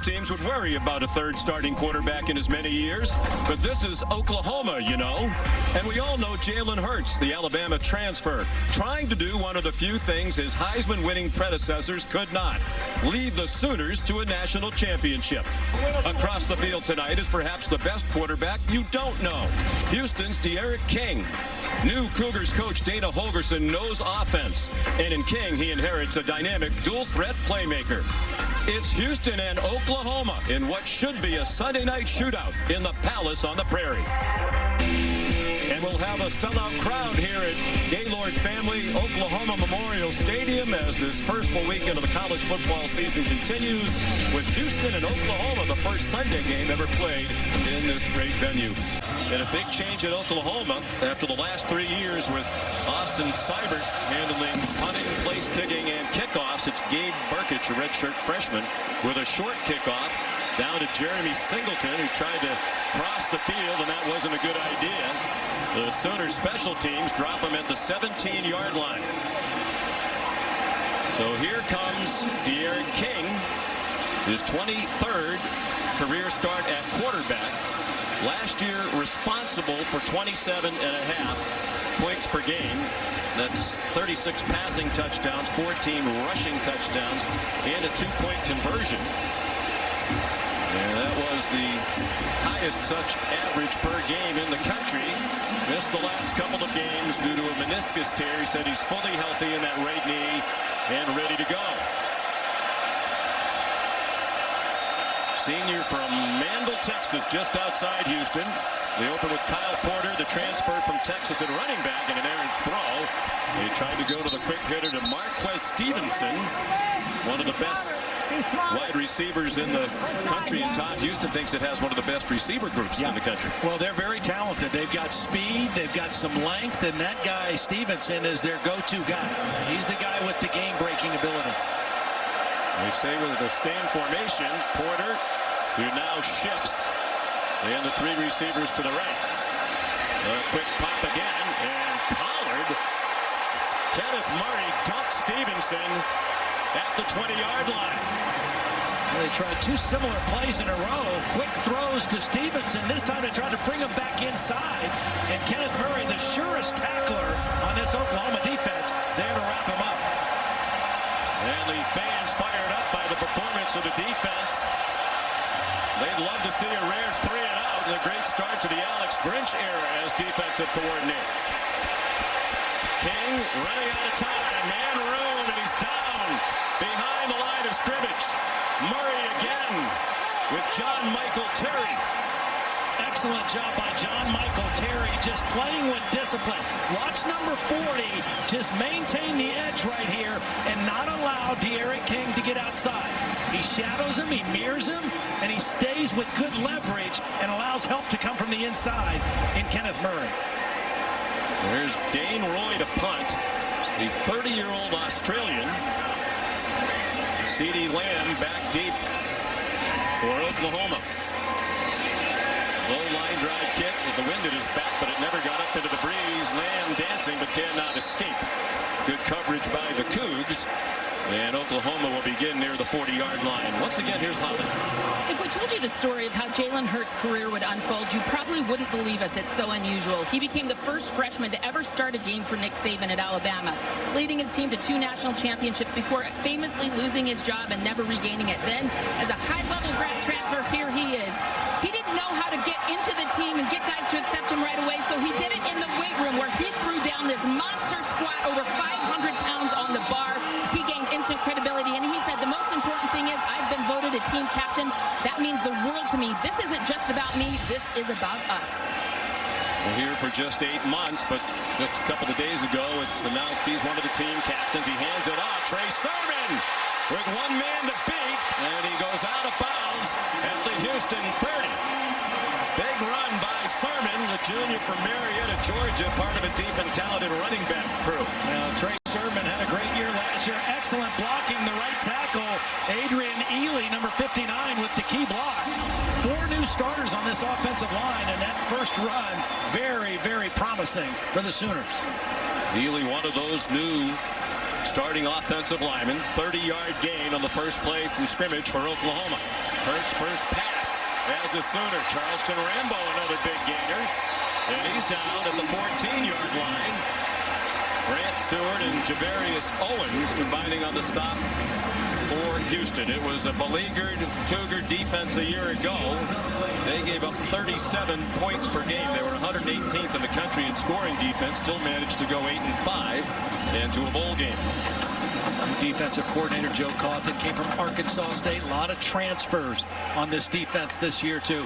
teams would worry about a third starting quarterback in as many years, but this is Oklahoma, you know. And we all know Jalen Hurts, the Alabama transfer, trying to do one of the few things his Heisman-winning predecessors could not: lead the Sooners to a national championship. Across the field tonight is perhaps the best quarterback you don't know, Houston's D'Eriq King. New Cougars coach Dana Holgorsen knows offense, and in King he inherits a dynamic dual-threat playmaker. It's Houston and Oklahoma in what should be a Sunday night shootout in the Palace on the Prairie. And we'll have a sellout crowd here at Gaylord Family Oklahoma Memorial Stadium as this first full weekend of the college football season continues, with Houston and Oklahoma the first Sunday game ever played in this great venue. And a big change at Oklahoma after the last 3 years with Austin Seibert handling punting, place kicking, and kickoffs. It's Gabe Burkich, a redshirt freshman, with a short kickoff down to Jeremy Singleton, who tried to cross the field, and that wasn't a good idea. The Sooners special teams drop him at the 17-yard line. So here comes D'Eriq King, his 23rd career start at quarterback. Last year responsible for 27.5 points per game. That's 36 passing touchdowns, 14 rushing touchdowns, and a 2-point conversion. And that was the highest such average per game in the country. Missed the last couple of games due to a meniscus tear. He said he's fully healthy in that right knee and ready to go. Senior from Manville, Texas, just outside Houston. They open with Kyle Porter, the transfer from Texas at running back, and an errant throw. They tried to go to the quick hitter to Marquez Stevenson, one of the best wide receivers in the country, and Todd Houston thinks it has one of the best receiver groups in the country. Well, they're very talented. They've got speed, they've got some length, and that guy Stevenson is their go-to guy. He's the guy with the game-breaking ability. They say with the stand formation, Porter, who now shifts, and the three receivers to the right. A quick pop again, and collared. Kenneth Murray dumped Stevenson at the 20-yard line. Well, they tried two similar plays in a row. Quick throws to Stevenson. This time they tried to bring him back inside. And Kenneth Murray, the surest tackler on this Oklahoma defense, there to wrap him up. And the fans fired up by the performance of the defense. They'd love to see a rare 3-and-out and a great start to the Alex Grinch era as defensive coordinator. King running out of time, man room, and he's down behind the line of scrimmage. Murray again with John Michael Terry. Excellent job by John Michael Terry, just playing with discipline. Watch number 40 just maintain the edge right here and not allow D'Eriq King to get outside. He shadows him, he mirrors him, and he stays with good leverage and allows help to come from the inside in Kenneth Murray. There's Dane Roy to punt, the 30-year-old Australian. CeeDee Lamb back deep for Oklahoma. Low line drive kick with the wind at his back, but it never got up into the breeze. Lamb dancing but cannot escape. Good coverage by the Cougs. And Oklahoma will begin near the 40-yard line. Once again, here's Holly. If we told you the story of how Jalen Hurts' career would unfold, you probably wouldn't believe us. It's so unusual. He became the first freshman to ever start a game for Nick Saban at Alabama, leading his team to 2 national championships before famously losing his job and never regaining it. Then, as a high-level grad transfer, here he is. He didn't know how to get into the team and get guys to accept him right away, so he did it in the weight room where he threw down this monster squat over 500 pounds on the bar. He gained instant credibility, and he said the most important thing is I've been voted a team captain. That means the world to me. This isn't just about me. This is about us. Well, here for just 8 months, but just a couple of days ago, it's announced he's one of the team captains. He hands it off. Trey Sermon with one man to beat, and he goes out of bounds at the Houston 30. Big run by Sermon, the junior from Marietta, Georgia, part of a deep and talented running back crew. Now, Trey Sermon had a great year last year. Excellent blocking, the right tackle. Adrian Ely, number 59, with the key block. 4 new starters on this offensive line, and that first run, very, very promising for the Sooners. Ely, one of those new starting offensive linemen. 30-yard gain on the first play from scrimmage for Oklahoma. Hurts' first pass as a Sooner. Charleston Rambo, another big gainer. And he's down at the 14-yard line. Grant Stewart and Javarius Owens combining on the stop for Houston. It was a beleaguered Cougar defense a year ago. They gave up 37 points per game. They were 118th in the country in scoring defense. Still managed to go 8-5 and to a bowl game. Defensive coordinator Joe Cawthon came from Arkansas State. A lot of transfers on this defense this year too.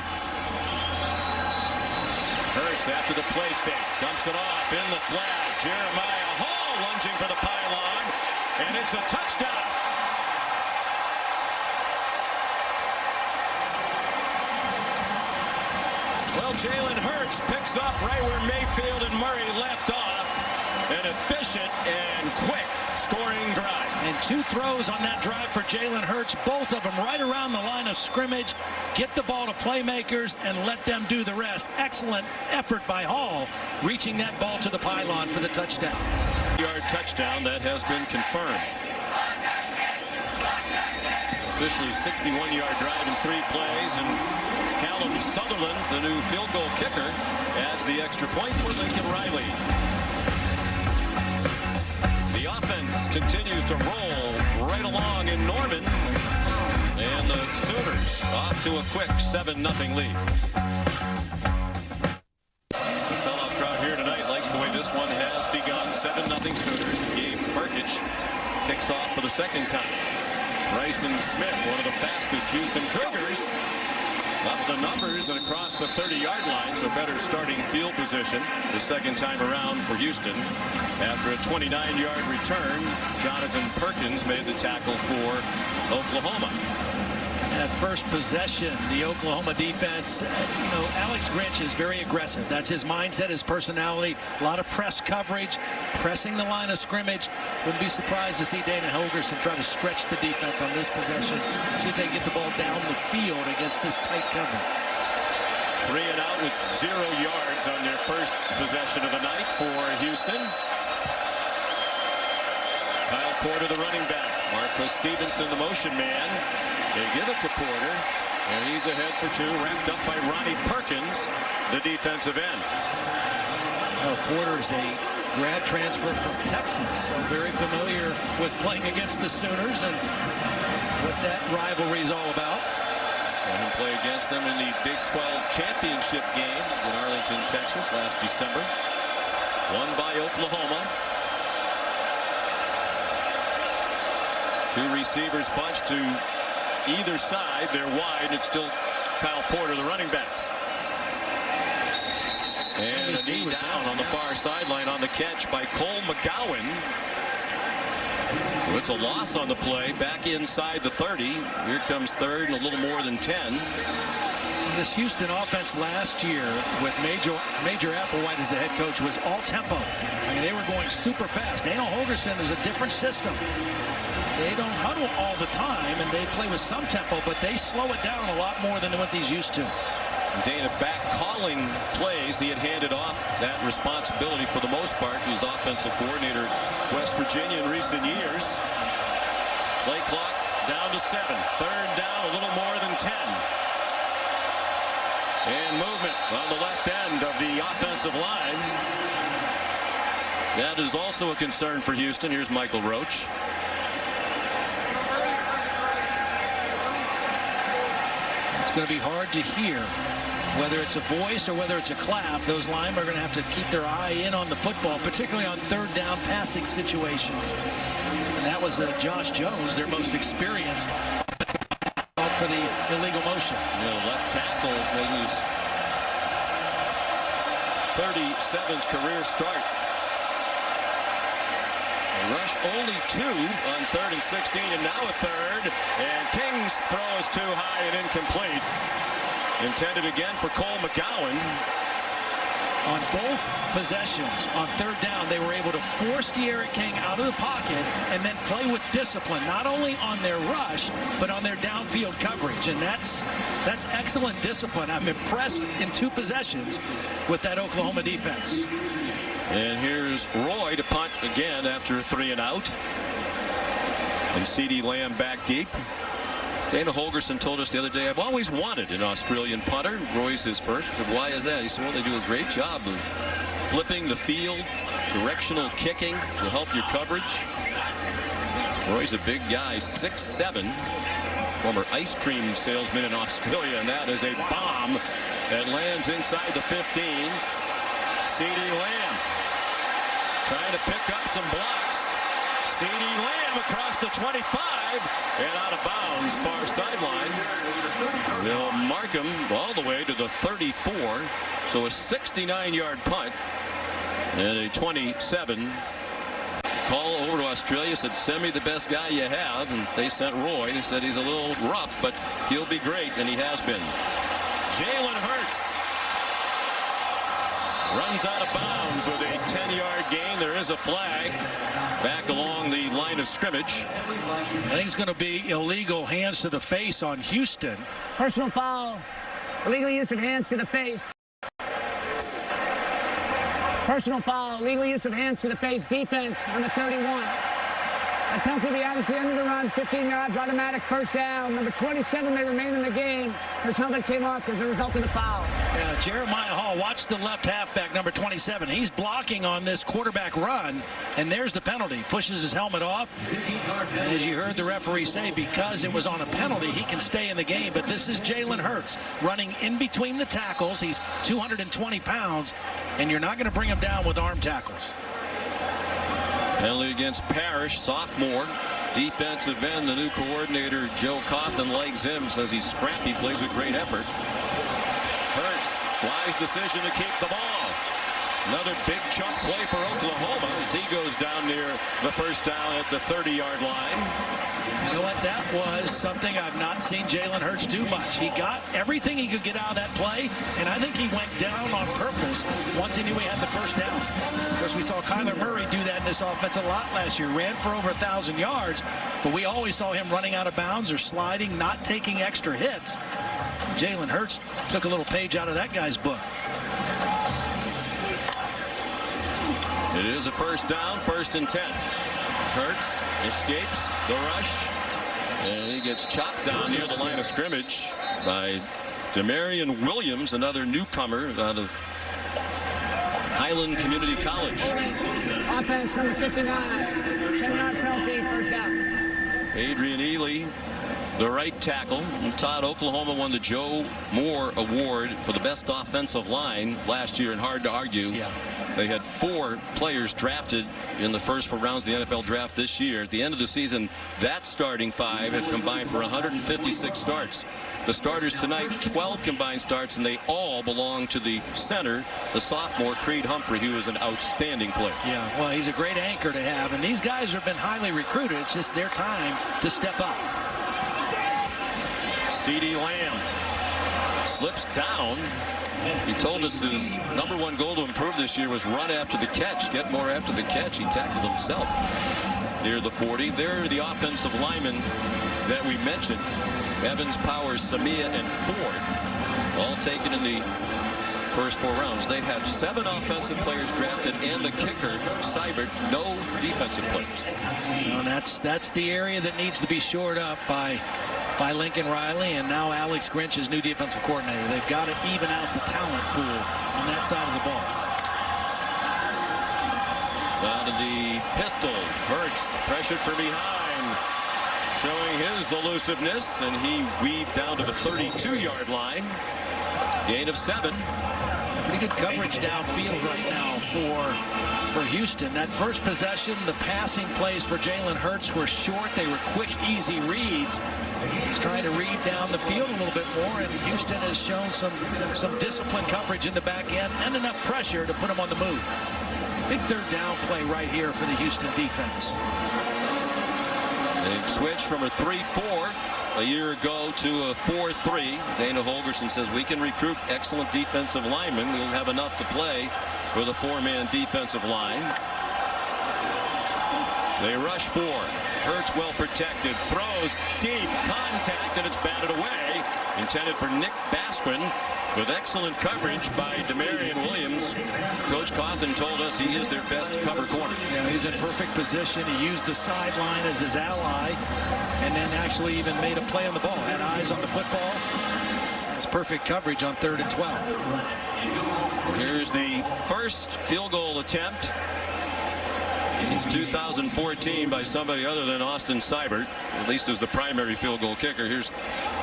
Hurts after the play fake, dumps it off in the flat. Jeremiah Hall lunging for the pylon, and it's a touchdown. Well, Jalen Hurts picks up right where Mayfield and Murray left off. An efficient and quick scoring drive. And 2 throws on that drive for Jalen Hurts, both of them right around the line of scrimmage. Get the ball to playmakers and let them do the rest. Excellent effort by Hall, reaching that ball to the pylon for the touchdown. Yard touchdown, that has been confirmed. Officially 61-yard drive in 3 plays, and Callum Sutherland, the new field goal kicker, adds the extra point for Lincoln Riley. The offense continues to roll right along in Norman, and the Sooners off to a quick 7-0 lead. The sellout crowd here tonight likes the way this one has begun. 7-0 Sooners. Gabe Burkich kicks off for the second time. Bryson Smith, one of the fastest Houston Cougars, up the numbers and across the 30-yard line, so better starting field position the second time around for Houston. After a 29-yard return, Jonathan Perkins made the tackle for Oklahoma. At first possession, the Oklahoma defense, Alex Grinch is very aggressive. That's his mindset, his personality. A lot of press coverage, pressing the line of scrimmage. Wouldn't be surprised to see Dana Holgorsen try to stretch the defense on this possession. See if they can get the ball down the field against this tight cover. 3 and out with 0 yards on their first possession of the night for Houston. Kyle Porter, the running back. Marcus Stevenson, the motion man. They give it to Porter, and he's ahead for 2, wrapped up by Ronnie Perkins, the defensive end. Oh, Porter is a grad transfer from Texas, so very familiar with playing against the Sooners and what that rivalry is all about. Saw him play against them in the Big 12 championship game in Arlington, Texas last December. Won by Oklahoma. 2 receivers bunched to either side. They're wide. It's still Kyle Porter, the running back. And a knee down on the far sideline on the catch by Cole McGowan. So it's a loss on the play. Back inside the 30. Here comes 3rd and a little more than 10. This Houston offense last year with Major Applewhite as the head coach was all tempo. I mean, they were going super fast. Dana Holgorsen is a different system. They don't huddle all the time, and they play with some tempo, but they slow it down a lot more than what he's used to. Dana back calling plays. He had handed off that responsibility for the most part to his offensive coordinator at West Virginia in recent years. Play clock down to 7. 3rd down, a little more than 10. And movement on the left end of the offensive line. That is also a concern for Houston. Here's Michael Roach. It's going to be hard to hear whether it's a voice or whether it's a clap. Those linemen are going to have to keep their eye in on the football, particularly on 3rd down passing situations. And that was Josh Jones, their most experienced for the illegal motion. Left tackle made his 37th career start. Rush only 2 on 3rd and 16, and now a 3rd. And King's throw is too high and incomplete. Intended again for Cole McGowan. On both possessions, on 3rd down, they were able to force D'Eriq King out of the pocket and then play with discipline, not only on their rush, but on their downfield coverage. And that's excellent discipline. I'm impressed in 2 possessions with that Oklahoma defense. And here's Roy to punt again after a 3 and out. And CeeDee Lamb back deep. Dana Holgerson told us the other day, I've always wanted an Australian punter. Roy's his first. I said, why is that? He said, well, they do a great job of flipping the field, directional kicking to help your coverage. Roy's a big guy, 6'7", former ice cream salesman in Australia, and that is a bomb that lands inside the 15. CeeDee Lamb trying to pick up some blocks. CeeDee Lamb across the 25 and out of bounds, far sideline. They'll mark him all the way to the 34. So a 69-yard punt and a 27. Call over to Australia, said, send me the best guy you have. And they sent Roy. They said he's a little rough, but he'll be great, and he has been. Jalen Hurts runs out of bounds with a 10-yard gain. There is a flag back along the line of scrimmage. I think it's going to be illegal hands to the face on Houston. Personal foul. Illegal use of hands to the face. Personal foul. Illegal use of hands to the face. Defense on the 31. A penalty will be added to the end of the run. 15 yards. Automatic first down. Number 27 may remain in the game. His helmet came off as a result of the foul. Yeah, Jeremiah Hall, watch the left halfback, number 27. He's blocking on this quarterback run, and there's the penalty. Pushes his helmet off. And as you heard the referee say, because it was on a penalty, he can stay in the game. But this is Jalen Hurts running in between the tackles. He's 220 pounds, and you're not going to bring him down with arm tackles. Penalty against Parrish, sophomore. Defensive end, the new coordinator, Joe Cawthon, likes him, says he's scrappy, plays with great effort. Hurts, wise decision to keep the ball. Another big chunk play for Oklahoma as he goes down near the first down at the 30-yard line. You know what? That was something I've not seen Jalen Hurts do much. He got everything he could get out of that play, and I think he went down on purpose once he knew he had the first down. Of course, we saw Kyler Murray do that in this offense a lot last year. Ran for over 1,000 yards, but we always saw him running out of bounds or sliding, not taking extra hits. Jalen Hurts took a little page out of that guy's book. It is a first down, 1st and 10. Hurts escapes the rush, and he gets chopped down near the line of scrimmage by Demarion Williams, another newcomer out of Highland Community College. Offense number 59. 10-yard penalty, first down. Adrian Ely, the right tackle. And Todd, Oklahoma won the Joe Moore Award for the best offensive line last year, and hard to argue. Yeah. They had 4 players drafted in the first 4 rounds of the NFL draft this year. At the end of the season, that starting 5 had combined for 156 starts. The starters tonight, 12 combined starts, and they all belong to the center, the sophomore Creed Humphrey, who is an outstanding player. Yeah, well, he's a great anchor to have, and these guys have been highly recruited. It's just their time to step up. CeeDee Lamb slips down. He told us his #1 goal to improve this year was run after the catch, get more after the catch. He tackled himself near the 40. They're the offensive linemen that we mentioned. Evans, Powers, Samia, and Ford, all taken in the first 4 rounds. They had 7 offensive players drafted, and the kicker, Seibert, no defensive players. And that's the area that needs to be shored up by Lincoln Riley and now Alex Grinch, his new defensive coordinator. They've got to even out the talent pool on that side of the ball. Down to the pistol. Hurts pressured from behind, showing his elusiveness, and he weaved down to the 32-yard line. Gain of 7. Pretty good coverage downfield right now for Houston. That first possession, the passing plays for Jalen Hurts were short. They were quick, easy reads. He's trying to read down the field a little bit more, and Houston has shown some disciplined coverage in the back end and enough pressure to put him on the move. Big third down play right here for the Houston defense. They've switched from a 3-4 a year ago to a 4-3. Dana Holgerson says we can recruit excellent defensive linemen. We'll have enough to play with a 4-man defensive line. They rush 4. Hurts well protected, throws deep, contact, and it's batted away intended for Nick Basquin, with excellent coverage by Demarion Williams. Coach Cawthon told us he is their best cover corner. Yeah, he's in perfect position. He used the sideline as his ally, and then actually even made a play on the ball. Had eyes on the football. That's perfect coverage on 3rd and 12. Here's the first field goal attempt since 2014 by somebody other than Austin Seibert, at least as the primary field goal kicker. Here's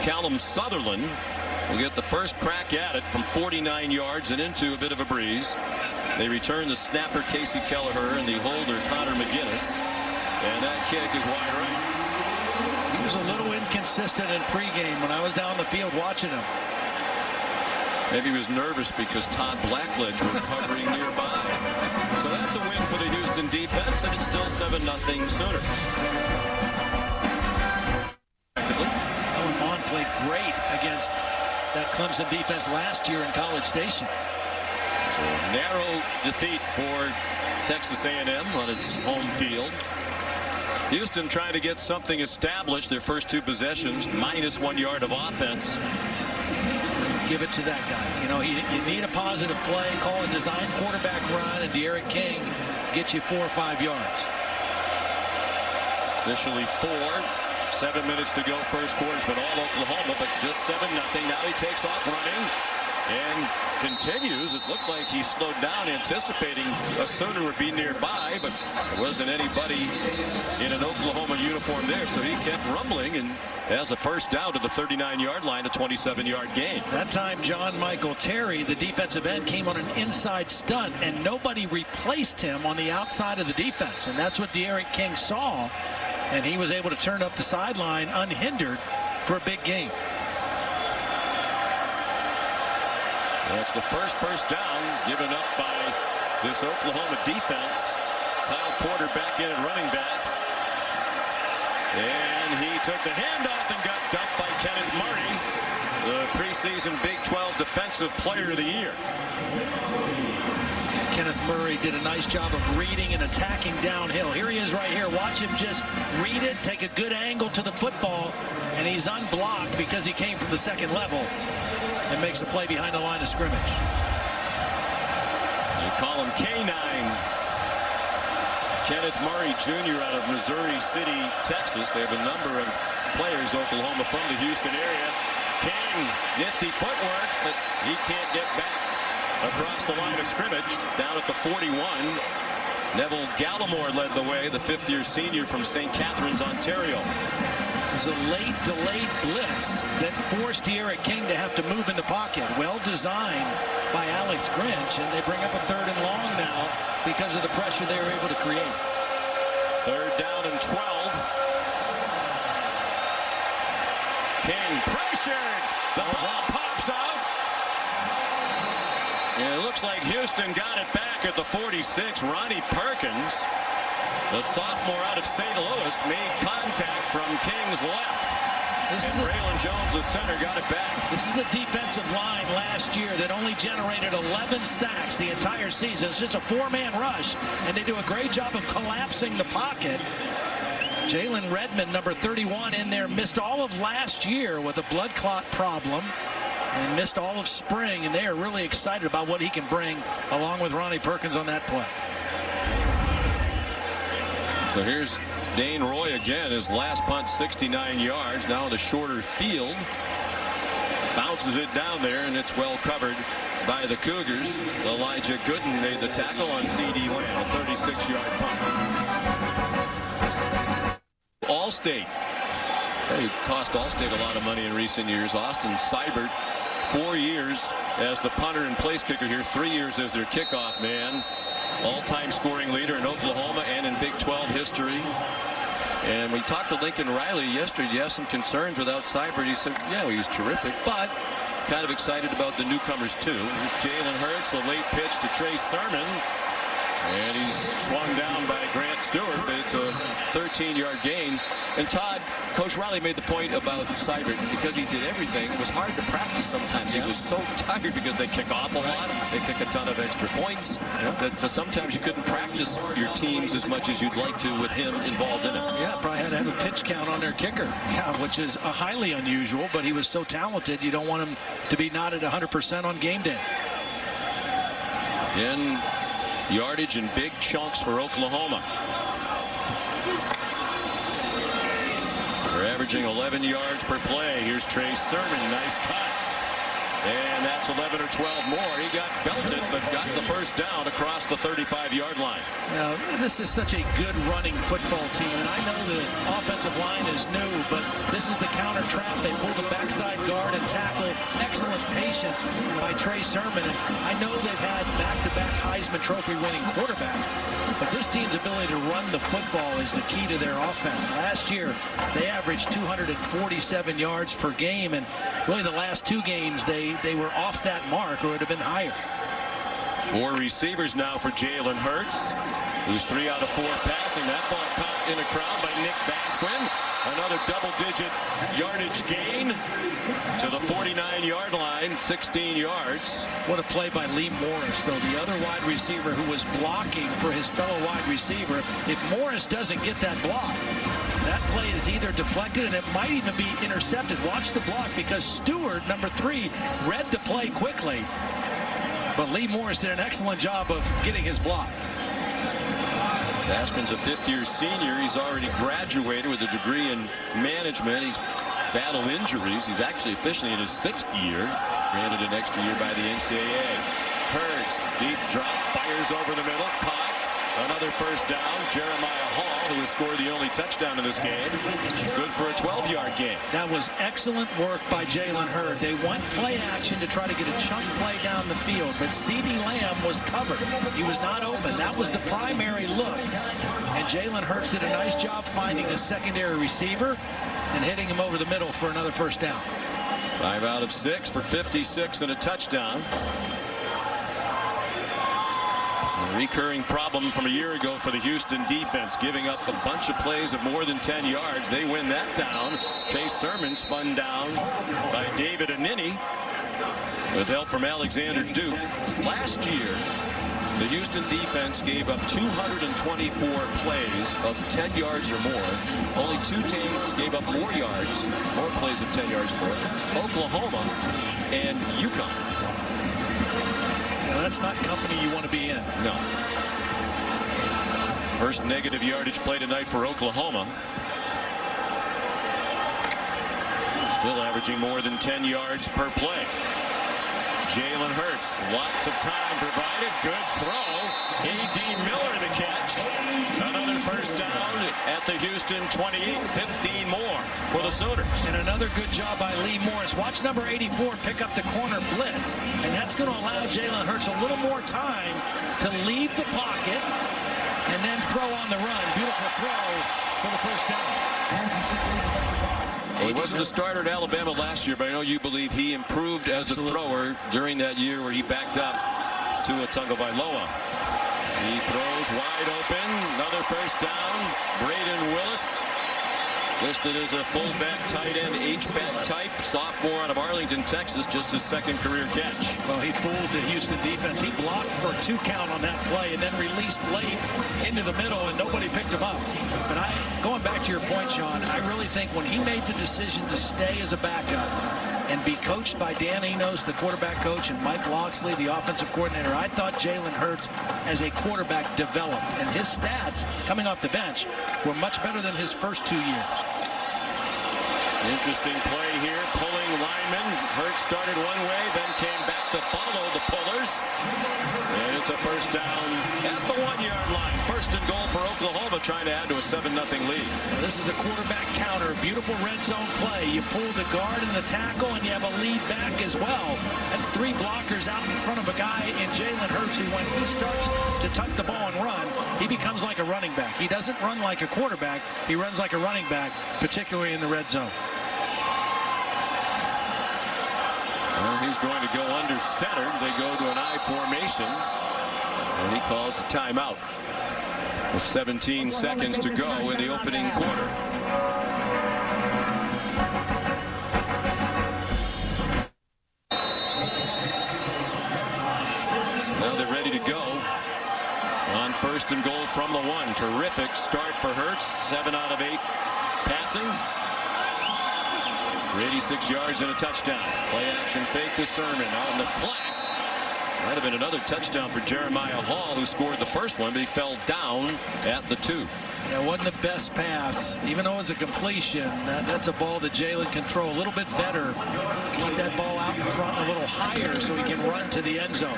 Callum Sutherland. Will get the first crack at it from 49 yards and into a bit of a breeze. They return the snapper Casey Kelleher and the holder Connor McGinnis, and that kick is wide right. He was a little inconsistent in pregame when I was down the field watching him. Maybe he was nervous because Todd Blackledge was hovering nearby. So that's a win for the Houston defense, and it's still 7-0 Sooners. Owen Mond played great against that Clemson defense last year in College Station. So narrow defeat for Texas A&M on its home field. Houston trying to get something established. Their first 2 possessions, -1 yard of offense. Give it to that guy. You know, you need a positive play, call a design quarterback run, and D'Eriq King gets you 4 or 5 yards. Officially 4. 7 minutes to go first quarter. It's been all Oklahoma, but just 7-0. Now he takes off running and continues. It looked like he slowed down, anticipating a Sooner would be nearby, but there wasn't anybody in an Oklahoma uniform there, so he kept rumbling and has a first down to the 39-yard line, a 27-yard gain. That time, John Michael Terry, the defensive end, came on an inside stunt, and nobody replaced him on the outside of the defense, and that's what D'Eriq King saw, and he was able to turn up the sideline unhindered for a big gain. That's the first down given up by this Oklahoma defense. Kyle Porter back in at running back. And he took the handoff and got dumped by Kenneth Murray, the preseason Big 12 Defensive Player of the Year. Kenneth Murray did a nice job of reading and attacking downhill. Here he is right here. Watch him just read it, take a good angle to the football, and he's unblocked because he came from the second level and makes a play behind the line of scrimmage. You call him K9. Kenneth Murray Jr. out of Missouri City, Texas. They have a number of players, Oklahoma, from the Houston area. King, nifty footwork, but he can't get back across the line of scrimmage, down at the 41. Neville Gallimore led the way, the 5th-year senior from St. Catharines, Ontario. It was a late delayed blitz that forced D'Eriq King to have to move in the pocket. Well designed by Alex Grinch, and they bring up a 3rd and long now because of the pressure they were able to create. 3rd down and 12. King pressured. The ball pops out. And it looks like Houston got it back at the 46. Ronnie Perkins, the sophomore out of St. Louis, made contact from King's left. Braylon Jones, the center, got it back. This is a defensive line last year that only generated 11 sacks the entire season. It's just a 4-man rush, and they do a great job of collapsing the pocket. Jalen Redmond, number 31, in there, missed all of last year with a blood clot problem and missed all of spring, and they are really excited about what he can bring along with Ronnie Perkins on that play. So here's Dane Roy again. His last punt, 69 yards. Now in the shorter field. Bounces it down there, and it's well covered by the Cougars. Elijah Gooden made the tackle on C.D. Lamb, a 36-yard punt. Allstate. Tell you, cost Allstate a lot of money in recent years. Austin Seibert, 4 years as the punter and place kicker here, 3 years as their kickoff man. All-time scoring leader in Oklahoma and in Big 12 history. And we talked to Lincoln Riley yesterday. You have some concerns without Seibert. He said, yeah, he was terrific, but kind of excited about the newcomers too. Here's Jalen Hurts, the late pitch to Trey Sermon. And he's swung down by Grant Stewart, but it's a 13-yard gain. And Todd, Coach Riley made the point about Seibert because he did everything. It was hard to practice sometimes. He was so tired because they kick off a lot. They kick a ton of extra points. That sometimes you couldn't practice your teams as much as you'd like to with him involved in it. Yeah, probably had to have a pitch count on their kicker. Yeah, which is highly unusual, but he was so talented, you don't want him to be not at 100% on game day. In yardage in big chunks for Oklahoma. They're averaging 11 yards per play. Here's Trey Sermon. Nice cut. And that's 11 or 12 more. He got belted, but got the first down across the 35-yard line. Now, this is such a good running football team, and I know the offensive line is new, but this is the counter trap. They pull the backside guard and tackle. Excellent patience by Trey Sermon. And I know they've had back-to-back Heisman Trophy winning quarterbacks, but this team's ability to run the football is the key to their offense. Last year, they averaged 247 yards per game, and really the last two games, they were off that mark, or it would have been higher. 4 receivers now for Jalen Hurts, who's 3 out of 4 passing. That ball caught in a crowd by Nick Basquin. Another double-digit yardage gain to the 49-yard line, 16 yards. What a play by Lee Morris, though. The other wide receiver who was blocking for his fellow wide receiver. If Morris doesn't get that block, that play is either deflected and it might even be intercepted. Watch the block because Stewart, number 3, read the play quickly. But Lee Morris did an excellent job of getting his block. Basquin's a 5th-year senior. He's already graduated with a degree in management. He's battled injuries. He's actually officially in his 6th year, granted an extra year by the NCAA. Hurts, deep drop, fires over the middle, caught. Another first down. Jeremiah Hall, who has scored the only touchdown in this game, good for a 12-yard gain. That was excellent work by Jalen Hurts. They went play action to try to get a chunk play down the field, but CeeDee Lamb was covered. He was not open. That was the primary look, and Jalen Hurts did a nice job finding a secondary receiver and hitting him over the middle for another first down. 5 out of 6 for 56 and a touchdown. A recurring problem from a year ago for the Houston defense, giving up a bunch of plays of more than 10 yards. They win that down. Chase Sermon spun down by David Anini with help from Alexander Duke. Last year, the Houston defense gave up 224 plays of 10 yards or more. Only 2 teams gave up more yards, more plays of 10 yards or more: Oklahoma and UConn. Now, that's not company you want to be in. No. First negative yardage play tonight for Oklahoma. Still averaging more than 10 yards per play. Jalen Hurts, lots of time provided. Good throw. A.D. Miller the catch. Another first down at the Houston 28. 15 more for the Sooners. And another good job by Lee Morris. Watch number 84 pick up the corner blitz, and that's going to allow Jalen Hurts a little more time to leave the pocket and then throw on the run. Beautiful throw for the first down. Well, he wasn't the starter at Alabama last year, but I know you believe he improved as a thrower during that year where he backed up to Tagovailoa. He throws wide open. Another first down. Braden Willis, listed as a fullback, tight end, H-back type, sophomore out of Arlington, Texas, just his 2nd career catch. Well, he fooled the Houston defense. He blocked for a 2 count on that play and then released late into the middle, and nobody picked him up. But going back to your point, Sean, I really think when he made the decision to stay as a backup and be coached by Dan Enos, the quarterback coach, and Mike Locksley, the offensive coordinator, I thought Jalen Hurts as a quarterback developed, and his stats coming off the bench were much better than his first 2 years. Interesting play here, pulling lineman. Hurts started one way, then came back to follow the pullers. And it's a first down at the 1-yard line. First and goal for Oklahoma, trying to add to a 7-0 lead. Well, this is a quarterback counter. Beautiful red zone play. You pull the guard and the tackle, and you have a lead back as well. That's 3 blockers out in front of a guy in Jalen Hurts, who when he starts to tuck the ball and run, he becomes like a running back. He doesn't run like a quarterback. He runs like a running back, particularly in the red zone. Well, he's going to go under center. They go to an I formation. And he calls the timeout with 17 seconds to go in the opening quarter. Now they're ready to go on 1st and goal from the 1. Terrific start for Hurts. 7 out of 8 passing. For 86 yards and a touchdown. Play action fake to Sermon on the flat. Might have been another touchdown for Jeremiah Hall, who scored the first one, but he fell down at the 2. Yeah, wasn't the best pass. Even though it was a completion, that's a ball that Jalen can throw a little bit better. Keep that ball out in front a little higher so he can run to the end zone.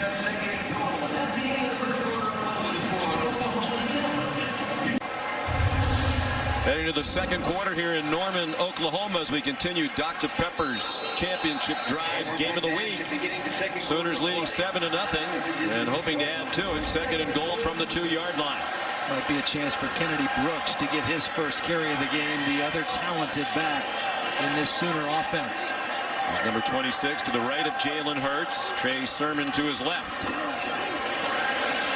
Heading to the second quarter here in Norman, Oklahoma, as we continue Dr. Pepper's championship drive game of the week. Sooners leading 7-0 and hoping to add to it. 2nd and goal from the 2-yard line. Might be a chance for Kennedy Brooks to get his first carry of the game, the other talented back in this Sooner offense. There's number 26 to the right of Jalen Hurts. Trey Sermon to his left.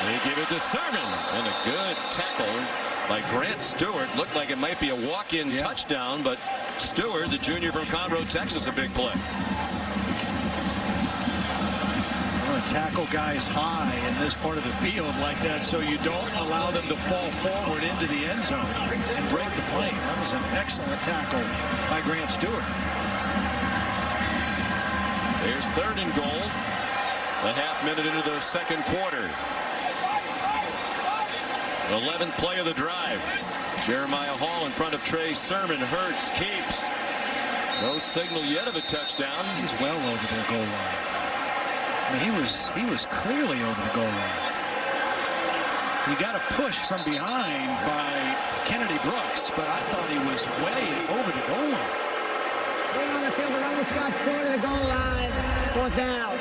They give it to Sermon, and a good tackle by Grant Stewart. Looked like it might be a walk-in touchdown, but Stewart, the junior from Conroe, Texas, a big play. Tackle guys high in this part of the field like that so you don't allow them to fall forward into the end zone and break the play. That was an excellent tackle by Grant Stewart. There's 3rd and goal. A half-minute into the second quarter. 11th play of the drive. Jeremiah Hall in front of Trey Sermon. Hurts keeps. No signal yet of a touchdown. He's well over the goal line. I mean, he was clearly over the goal line. He got a push from behind by Kennedy Brooks, but I thought he was way over the goal line. Being on the field, the running spot short of the goal line. 4th down.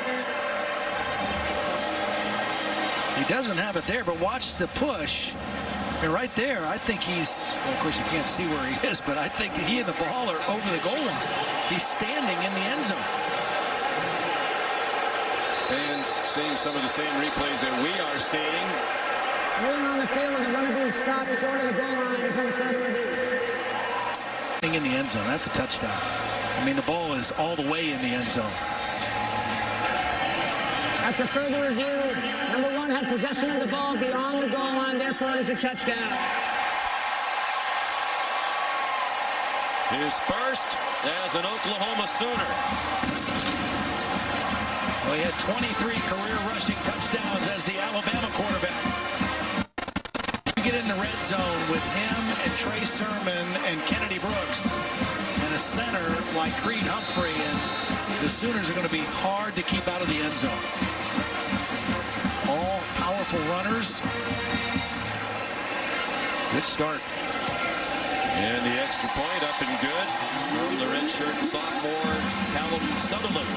He doesn't have it there, but watch the push. And right there, I think he's, well, of course you can't see where he is, but I think he and the ball are over the goal line. He's standing in the end zone. Fans seeing some of the same replays that we are seeing. Being on the field, with the runner being stopped short of the goal line. Is on the 3rd in the end zone, that's a touchdown. I mean, the ball is all the way in the end zone. After further review, number 1 had possession of the ball beyond the goal line, therefore it is a touchdown. His first as an Oklahoma Sooner. Well, he had 23 career rushing touchdowns as the Alabama quarterback. You get in the red zone with him and Trey Sermon and Kennedy Brooks and a center like Creed Humphrey, and the Sooners are going to be hard to keep out of the end zone. All powerful runners. Good start. And the extra point up and good from the redshirt sophomore Callum Sutherland.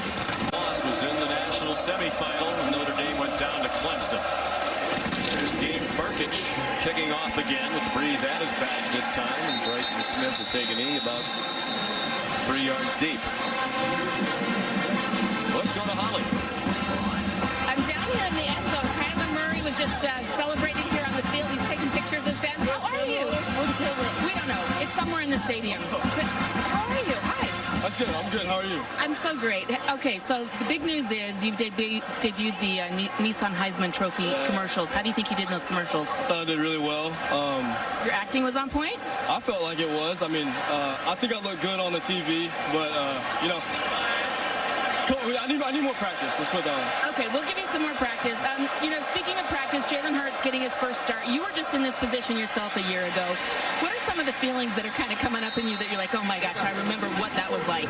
Loss was in the national semifinal when Notre Dame went down to Clemson. There's Gabe Burkich kicking off again with the breeze at his back this time, and Bryson Smith will take a knee about 3 yards deep. Let's go to Holly. I'm down here in the end zone. Kyler Murray was just celebrating here on the field. He's taking pictures with fans. How are you? We don't know. It's somewhere in the stadium. But how are you? Hi. That's good. I'm good. How are you? I'm so great. Okay, so the big news is you've debuted the Nissan Heisman Trophy commercials. How do you think you did in those commercials? I thought I did really well. Your acting was on point? I felt like it was. I mean, I think I looked good on the TV, but, you know, I need more practice. Let's put that on. Okay, we'll give you some more practice. You know, speaking of practice, Jalen Hurts getting his first start. You were just in this position yourself a year ago. What are some of the feelings that are kind of coming up in you that you're like, oh my gosh, I remember what that was like?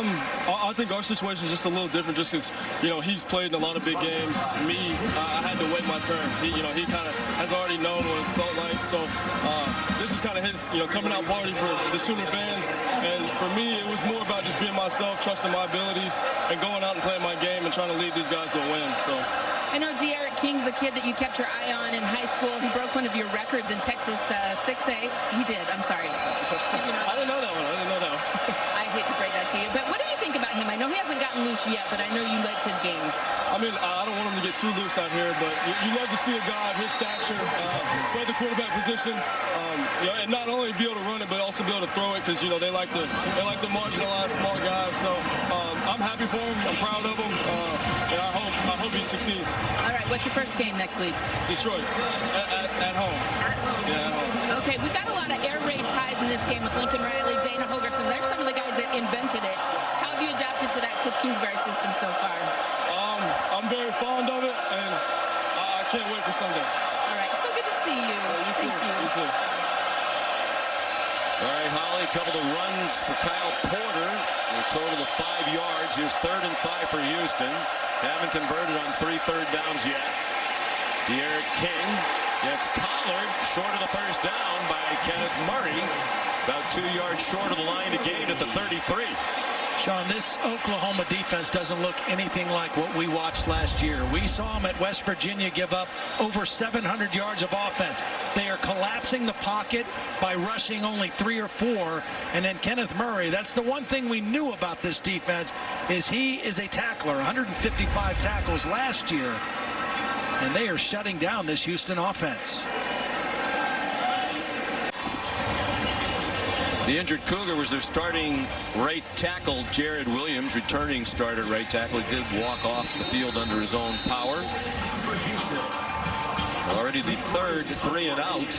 I think our situation is just a little different just because, you know, he's played in a lot of big games. Me, I had to wait my turn. He kind of has already known what it's felt like. So this is kind of his, coming out party for the Sooner fans. And for me, it was more about just being myself, trusting my abilities, and going out and playing my game and trying to lead these guys to a win. So I know De'Aaron King's a kid that you kept your eye on in high school. He broke one of your records in Texas 6A. He did. I'm sorry. Did you know? I didn't know that one. I hate to break that to you. But what do you think think about him? I know he hasn't gotten loose yet, but I know you like his game. I mean, I don't want him to get too loose out here, but you love to see a guy of his stature, play the quarterback position, and not only be able to run it, but also be able to throw it, because they like to marginalize small guys. So I'm happy for him. I'm proud of him, and I hope he succeeds. All right, what's your first game next week? Detroit at home. Yeah, at home. Okay, we've got a lot of air raid ties in this game with Lincoln Riley, Dana Holgerson. They're some of the guys that invented it. How have you adapted to that Cliff Kingsbury system so far? I'm very fond of it, and I can't wait for Sunday. All right, so good to see you. You too. You too. All right, Holly, a couple of runs for Kyle Porter. A total of 5 yards. Here's 3rd and 5 for Houston. Haven't converted on 3 third downs yet. D'Eriq King gets collared short of the first down by Kenneth Murray. About 2 yards short of the line to gain at the 33. Sean, this Oklahoma defense doesn't look anything like what we watched last year. We saw them at West Virginia give up over 700 yards of offense. They are collapsing the pocket by rushing only 3 or 4. And then Kenneth Murray, that's the one thing we knew about this defense, is he is a tackler. 155 tackles last year. And they are shutting down this Houston offense. The injured Cougar was their starting right tackle, Jared Williams, returning starter right tackle. He did walk off the field under his own power. Already the 3rd 3 and out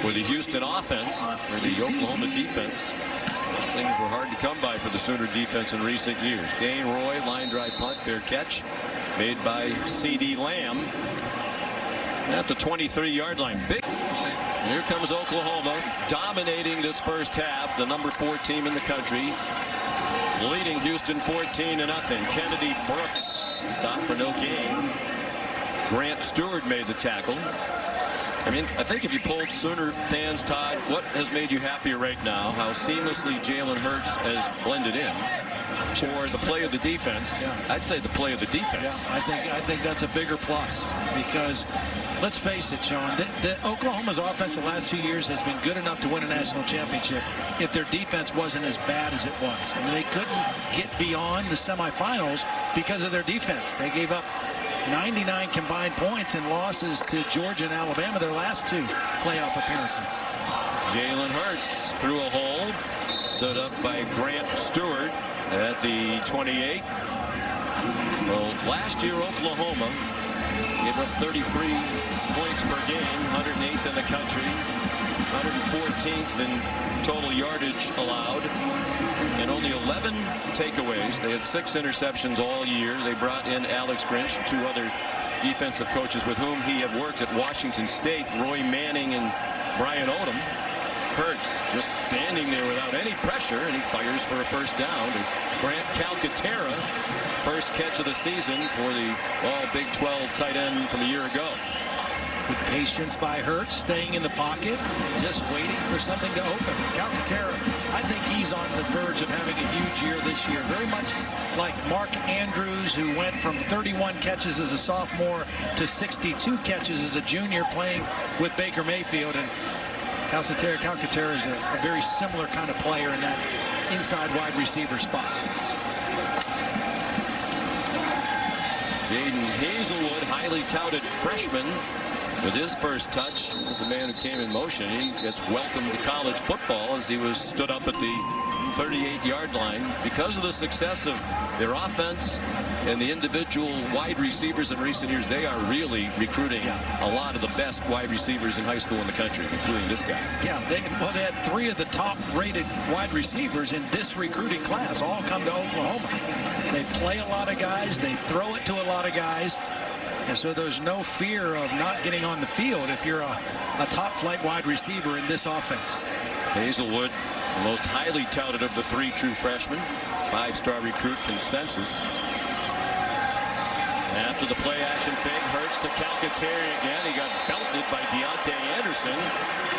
for the Houston offense, for the Oklahoma defense. Things were hard to come by for the Sooner defense in recent years. Dane Roy, line drive punt, fair catch, made by C.D. Lamb at the 23-yard line. Big. Here comes Oklahoma, dominating this first half, the number 4 team in the country, leading Houston 14-0. Kennedy Brooks stopped for no gain. Grant Stewart made the tackle. I mean, I think if you polled Sooner fans, Todd, what has made you happier right now? How seamlessly Jalen Hurts has blended in, or the play of the defense? Yeah. I'd say the play of the defense. Yeah, I think that's a bigger plus, because let's face it, Sean, the Oklahoma's offense the last 2 years has been good enough to win a national championship if their defense wasn't as bad as it was. I mean, they couldn't get beyond the semifinals because of their defense. They gave up 99 combined points in losses to Georgia and Alabama, their last 2 playoff appearances. Jalen Hurts threw a hold, stood up by Grant Stewart at the 28. Well, last year Oklahoma gave up 33 points per game, 108th in the country, 114th in total yardage allowed, and only 11 takeaways. They had 6 interceptions all year. They brought in Alex Grinch, 2 other defensive coaches with whom he had worked at Washington State, Roy Manning and Brian Odom. Hurts just standing there without any pressure, and he fires for a first down. And Grant Calcaterra, first catch of the season for the All-Big 12 tight end from a year ago. With patience by Hurts, staying in the pocket, just waiting for something to open. Calcaterra, I think he's on the verge of having a huge year this year. Very much like Mark Andrews, who went from 31 catches as a sophomore to 62 catches as a junior, playing with Baker Mayfield. And Calcaterra is a very similar kind of player in that inside wide receiver spot. Jaden Hazelwood, highly touted freshman, with his first touch as the man who came in motion. He gets welcomed to college football as he was stood up at the 38-yard line. Because of the success of their offense and the individual wide receivers in recent years, they are really recruiting a lot of the best wide receivers in high school in the country, including this guy. Yeah, they had 3 of the top-rated wide receivers in this recruiting class all come to Oklahoma. They play a lot of guys. They throw it to a lot of guys. And so there's no fear of not getting on the field if you're a top-flight wide receiver in this offense. Hazelwood, the most highly touted of the 3 true freshmen, 5-star recruit consensus. After the play-action fake, Hurts to Calcaterra again. He got belted by Deontay Anderson,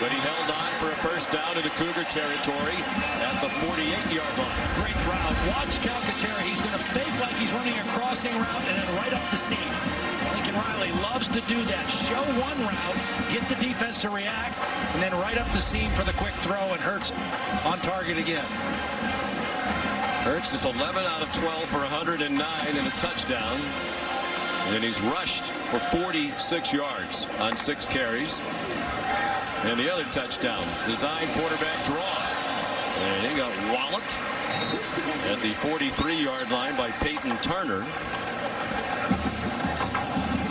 but he held on for a first down into Cougar territory at the 48-yard line. Great route. Watch Calcaterra. He's going to fake like he's running a crossing route and then right up the seam. Lincoln Riley loves to do that. Show one route, get the defense to react, and then right up the seam for the quick throw, and Hurts on target again. Hurts is 11 out of 12 for 109 and a touchdown. And he's rushed for 46 yards on 6 carries. And the other touchdown, design quarterback draw. And he got walloped at the 43-yard line by Peyton Turner.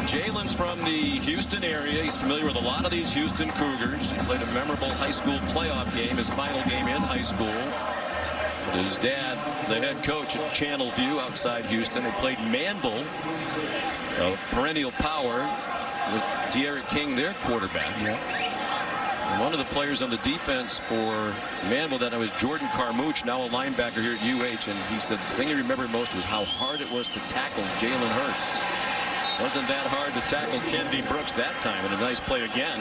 Jalen's from the Houston area. He's familiar with a lot of these Houston Cougars. He played a memorable high school playoff game, his final game in high school. His dad, the head coach at Channelview outside Houston, had played Manville, a perennial power, with D'Eriq King, their quarterback. Yeah. And one of the players on the defense for Manville that was Jordan Carmouche, now a linebacker here at UH, and he said the thing he remembered most was how hard it was to tackle Jalen Hurts. Wasn't that hard to tackle Kennedy Brooks that time, and a nice play again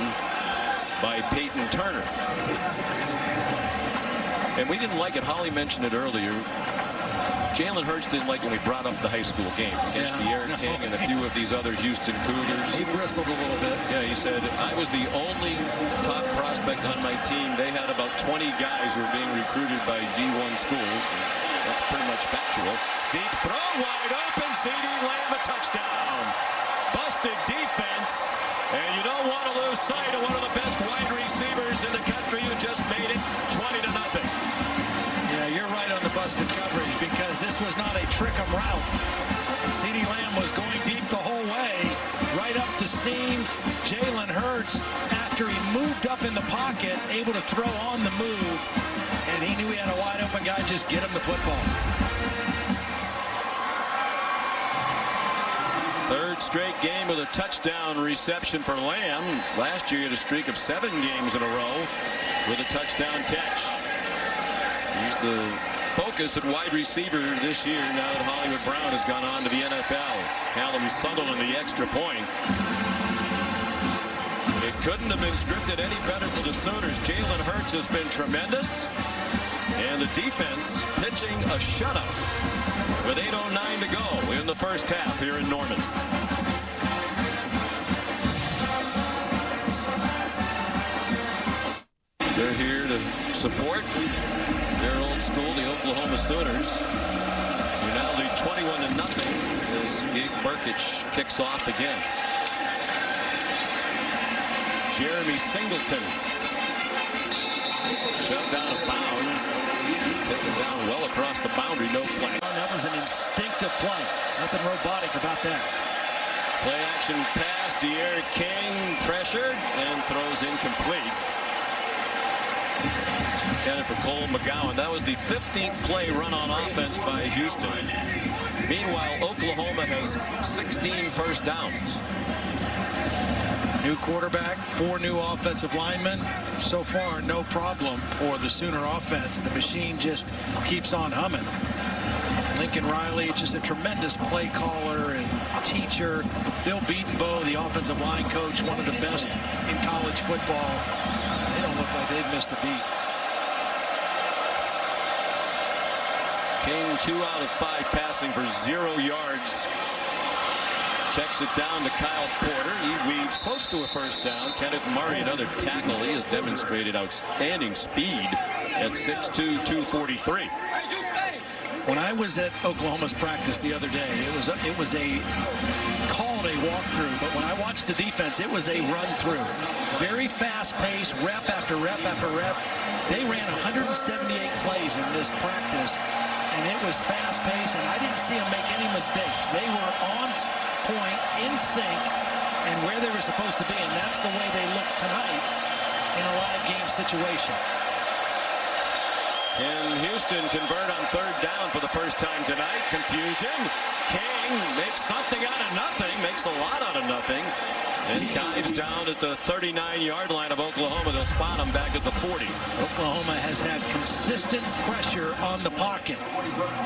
by Peyton Turner. And we didn't like it. Holly mentioned it earlier. Jalen Hurts didn't like when we brought up the high school game against D'Eriq King and a few of these other Houston Cougars. He bristled a little bit. Yeah, he said, I was the only top prospect on my team. They had about 20 guys who were being recruited by D1 schools. And that's pretty much factual. Deep throw, wide open. CD Lamb, a touchdown. Busted defense. And you don't want to lose sight of one of the best wide receivers in the country who just made it 20-0. Yeah, you're right on the busted coverage because this was not a trick-em route. CD Lamb was going deep the whole way, right up the seam. Jalen Hurts, after he moved up in the pocket, able to throw on the move, and he knew he had a wide open guy. Just get him the football. Third straight game with a touchdown reception for Lamb. Last year he had a streak of 7 games in a row with a touchdown catch. He's the focus at wide receiver this year now that Hollywood Brown has gone on to the NFL. Callum Sutherland the extra point. It couldn't have been scripted any better for the Sooners. Jalen Hurts has been tremendous. And the defense pitching a shutout with 8:09 to go in the first half here in Norman. They're here to support their old school, the Oklahoma Sooners. Who now lead 21-0 as Gabe Burkich kicks off again. Jeremy Singleton shoved out of bounds. Taken down well across the boundary, no play. That was an instinctive play. Nothing robotic about that. Play action pass, D'Eriq King pressured and throws incomplete. Intended for Cole McGowan. That was the 15th play run on offense by Houston. Meanwhile, Oklahoma has 16 first downs. New quarterback, 4 new offensive linemen. So far, no problem for the Sooner offense. The machine just keeps on humming. Lincoln Riley, just a tremendous play caller and teacher. Bill Beatonbow, the offensive line coach, one of the best in college football. They don't look like they've missed a beat. King 2 out of 5 passing for 0 yards. Checks it down to Kyle Porter. He weaves close to a first down. Kenneth Murray, another tackle. He has demonstrated outstanding speed at 6'2", 243. When I was at Oklahoma's practice the other day, it was a called a walkthrough, but when I watched the defense, it was a run through. Very fast pace, rep after rep after rep. They ran 178 plays in this practice, and it was fast paced, and I didn't see them make any mistakes. They were on point, in sync, and where they were supposed to be, and that's the way they look tonight in a live game situation. Can Houston convert on third down for the first time tonight? Confusion. King makes something out of nothing, makes a lot out of nothing, and dives down at the 39-yard line of Oklahoma. They'll spot him back at the 40. Oklahoma has had consistent pressure on the pocket.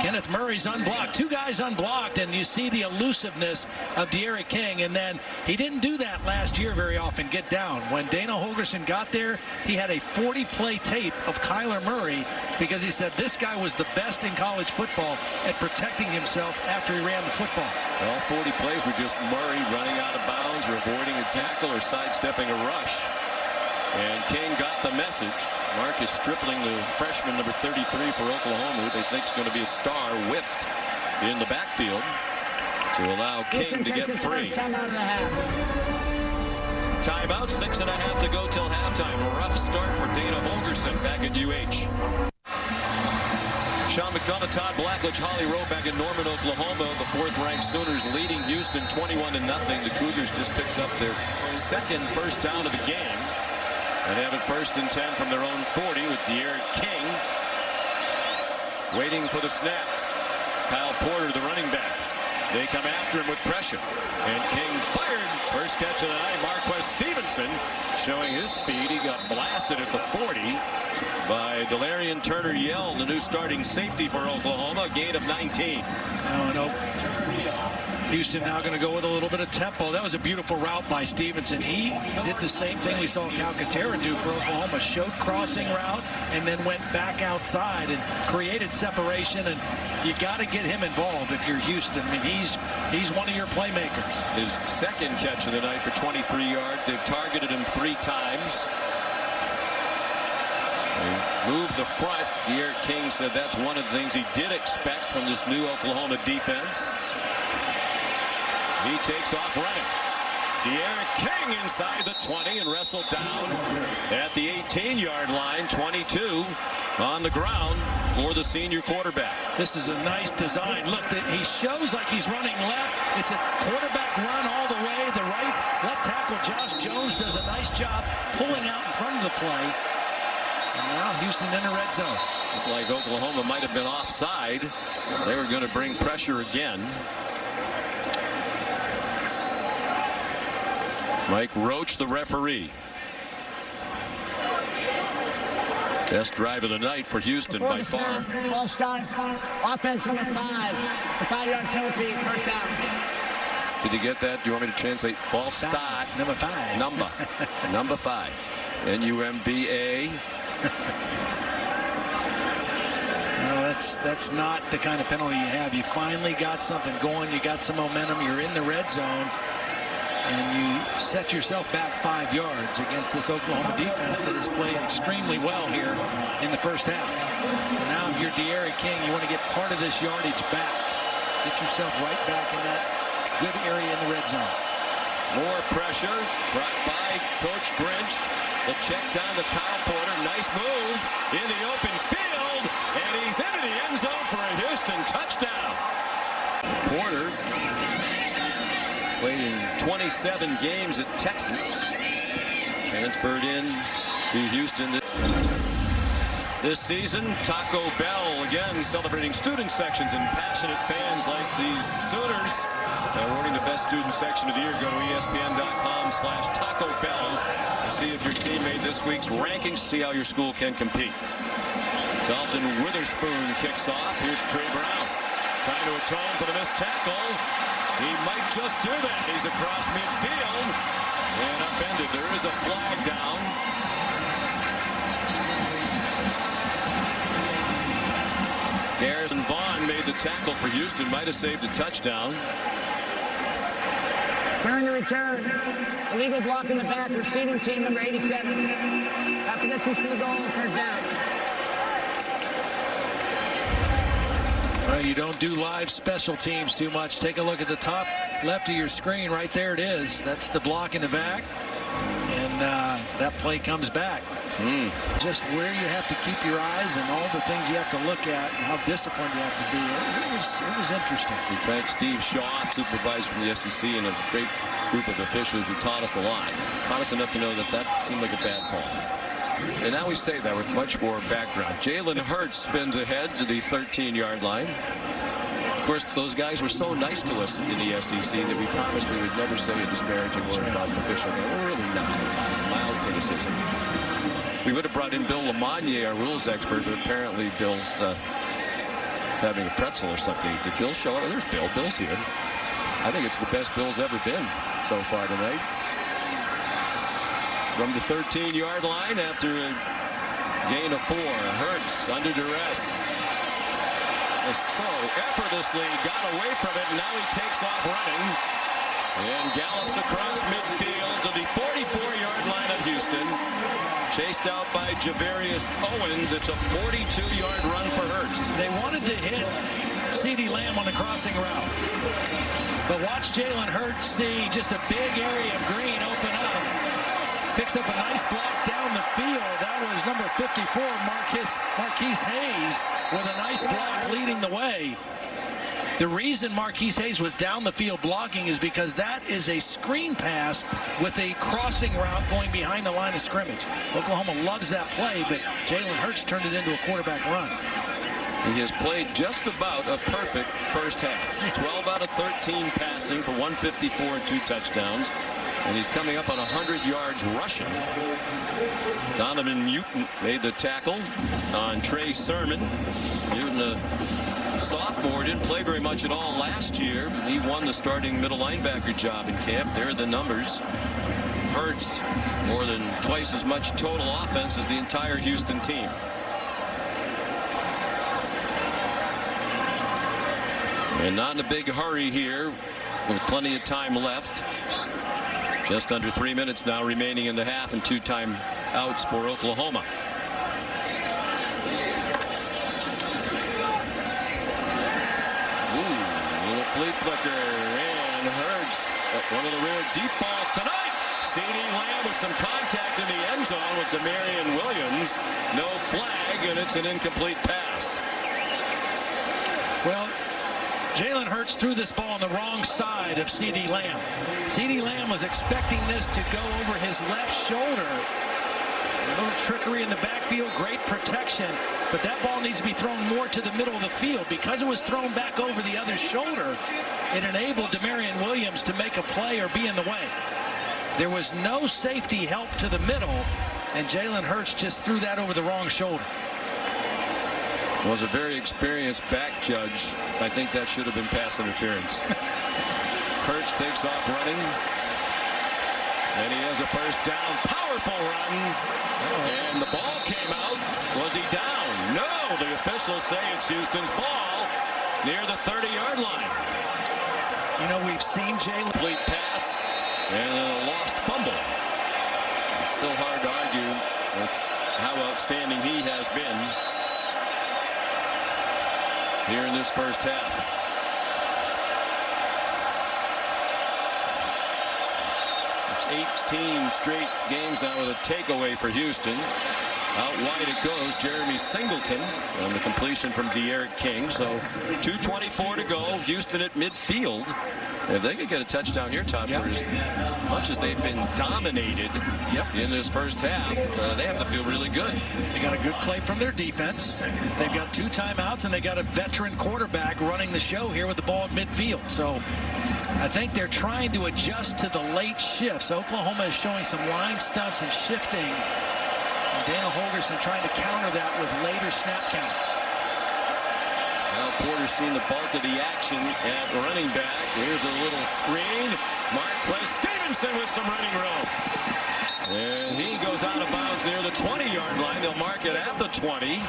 Kenneth Murray's unblocked. 2 guys unblocked, and you see the elusiveness of D'Eriq King, and then he didn't do that last year very often, get down. When Dana Holgorsen got there, he had a 40-play tape of Kyler Murray because he said this guy was the best in college football at protecting himself after he ran the football. All 40 plays were just Murray running out of bounds or avoiding a tackle or sidestepping a rush. And King got the message. Marcus Stripling, the freshman, number 33 for Oklahoma, who they think is going to be a star, whiffed in the backfield to allow King to get free. Timeout, 6.5 to go till halftime. Rough start for Dana Holgerson back at UH. Sean McDonough, Todd Blackledge, Holly Rowe back in Norman, Oklahoma. The fourth-ranked Sooners leading Houston 21-0. The Cougars just picked up their second first down of the game and have it 1st and 10 from their own 40 with De'Aaron King waiting for the snap. Kyle Porter, the running back. They come after him with pressure. And King fired. First catch of the night. Marquez Stevenson showing his speed. He got blasted at the 40 by Delarian Turner-Yell, the new starting safety for Oklahoma. A gain of 19. Houston now going to go with a little bit of tempo. That was a beautiful route by Stevenson. He did the same thing we saw Calcaterra do for Oklahoma. Showed crossing route and then went back outside and created separation. And you got to get him involved if you're Houston. I mean, he's one of your playmakers. His second catch of the night for 23 yards. They've targeted him 3 times. They moved the front. De'Aaron King said that's one of the things he did expect from this new Oklahoma defense. He takes off running. De'Aaron King inside the 20 and wrestled down at the 18-yard line. 22 on the ground for the senior quarterback. This is a nice design. Look, he shows like he's running left. It's a quarterback run all the way. The left tackle Josh Jones does a nice job pulling out in front of the play. And now Houston in the red zone. Looked like Oklahoma might have been offside. They were going to bring pressure again. Mike Roach, the referee. Best drive of the night for Houston by far. False start. Offense number 5. The 5-yard penalty. First down. Did you get that? Do you want me to translate? False start. Number 5. Number 5. N-U-M-B-A. No, that's not the kind of penalty you have. You finally got something going. You got some momentum. You're in the red zone. And you set yourself back 5 yards against this Oklahoma defense that has played extremely well here in the first half. So now if you're De'Aaron King, you want to get part of this yardage back. Get yourself right back in that good area in the red zone. More pressure brought by Coach Grinch. The check down to Kyle Porter. Nice move in the open field. And he's into the end zone for a Houston touchdown. Porter played in 27 games at Texas. Transferred in to Houston this season. Taco Bell again celebrating student sections and passionate fans like these Sooners. Awarding the best student section of the year. Go to ESPN.com/Taco Bell to see if your team made this week's rankings. See how your school can compete. Dalton Witherspoon kicks off. Here's Trey Brown trying to atone for the missed tackle. He might just do that. He's across midfield and upended. There is a flag down. Garrison Vaughn made the tackle for Houston. Might have saved a touchdown. During the return, illegal block in the back, receiving team number 87. After distance to the goal, first down. Well, you don't do live special teams too much. Take a look at the top left of your screen. Right there it is. That's the block in the back. And that play comes back. Just where you have to keep your eyes and all the things you have to look at and how disciplined you have to be. It was interesting. We thank Steve Shaw, supervisor from the SEC, and a great group of officials who taught us a lot. Taught us enough to know that that seemed like a bad call. And now we say that with much more background. Jalen Hurts spins ahead to the 13-yard line. Of course, those guys were so nice to us in the SEC that we promised we would never say a disparaging word about an official game. We're really not. It's just mild criticism. We would have brought in Bill Lamagnier, our rules expert, but apparently Bill's having a pretzel or something. Did Bill show up? There's Bill. Bill's here. I think it's the best Bill's ever been so far tonight. From the 13-yard line after a gain of 4. Hurts under duress. So effortlessly got away from it, and now he takes off running and gallops across midfield to the 44-yard line of Houston. Chased out by Javarius Owens. It's a 42-yard run for Hurts. They wanted to hit CeeDee Lamb on the crossing route. But watch Jalen Hurts see just a big area of green open up. Picks up a nice block down the field. That was number 54, Marquise Hayes, with a nice block leading the way. The reason Marquise Hayes was down the field blocking is because that is a screen pass with a crossing route going behind the line of scrimmage. Oklahoma loves that play, but Jalen Hurts turned it into a quarterback run. He has played just about a perfect first half. 12 out of 13 passing for 154 and 2 touchdowns. And he's coming up on 100 yards rushing. Donovan Newton made the tackle on Trey Sermon. Newton, a sophomore, didn't play very much at all last year. He won the starting middle linebacker job in camp. There are the numbers. Hurts more than twice as much total offense as the entire Houston team. And not in a big hurry here, with plenty of time left. Just under 3 minutes now remaining in the half, and 2 timeouts for Oklahoma. Little flea flicker, and Hurts, one of the rare deep balls tonight. CeeDee Lamb with some contact in the end zone with Demarion Williams. No flag, and it's an incomplete pass. Well, Jalen Hurts threw this ball on the wrong side of CeeDee Lamb. CeeDee Lamb was expecting this to go over his left shoulder. A little trickery in the backfield, great protection, but that ball needs to be thrown more to the middle of the field. Because it was thrown back over the other shoulder, it enabled Demarion Williams to make a play or be in the way. There was no safety help to the middle, and Jalen Hurts just threw that over the wrong shoulder. Was a very experienced back judge. I think that should have been pass interference. Hurts takes off running, and he has a first down. Powerful run, and the ball came out. Was he down? No, the officials say it's Houston's ball near the 30-yard line. You know, we've seen Jalen complete pass and a lost fumble. It's still hard to argue with how outstanding he has been here in this first half. It's 18 straight games now with a takeaway for Houston. Out wide it goes. Jeremy Singleton on the completion from De'Aaron King. So 2:24 to go. Houston at midfield. If they could get a touchdown here, Todd, for as much as they've been dominated in this first half, they have to feel really good. They got a good play from their defense. They've got 2 timeouts, and they got a veteran quarterback running the show here with the ball at midfield. So I think they're trying to adjust to the late shifts. Oklahoma is showing some line stunts and shifting. And Dana Holgorsen trying to counter that with later snap counts. Now Porter's seen the bulk of the action at running back. Here's a little screen. Marquez Stevenson with some running room. And he goes out of bounds near the 20-yard line. They'll mark it at the 20.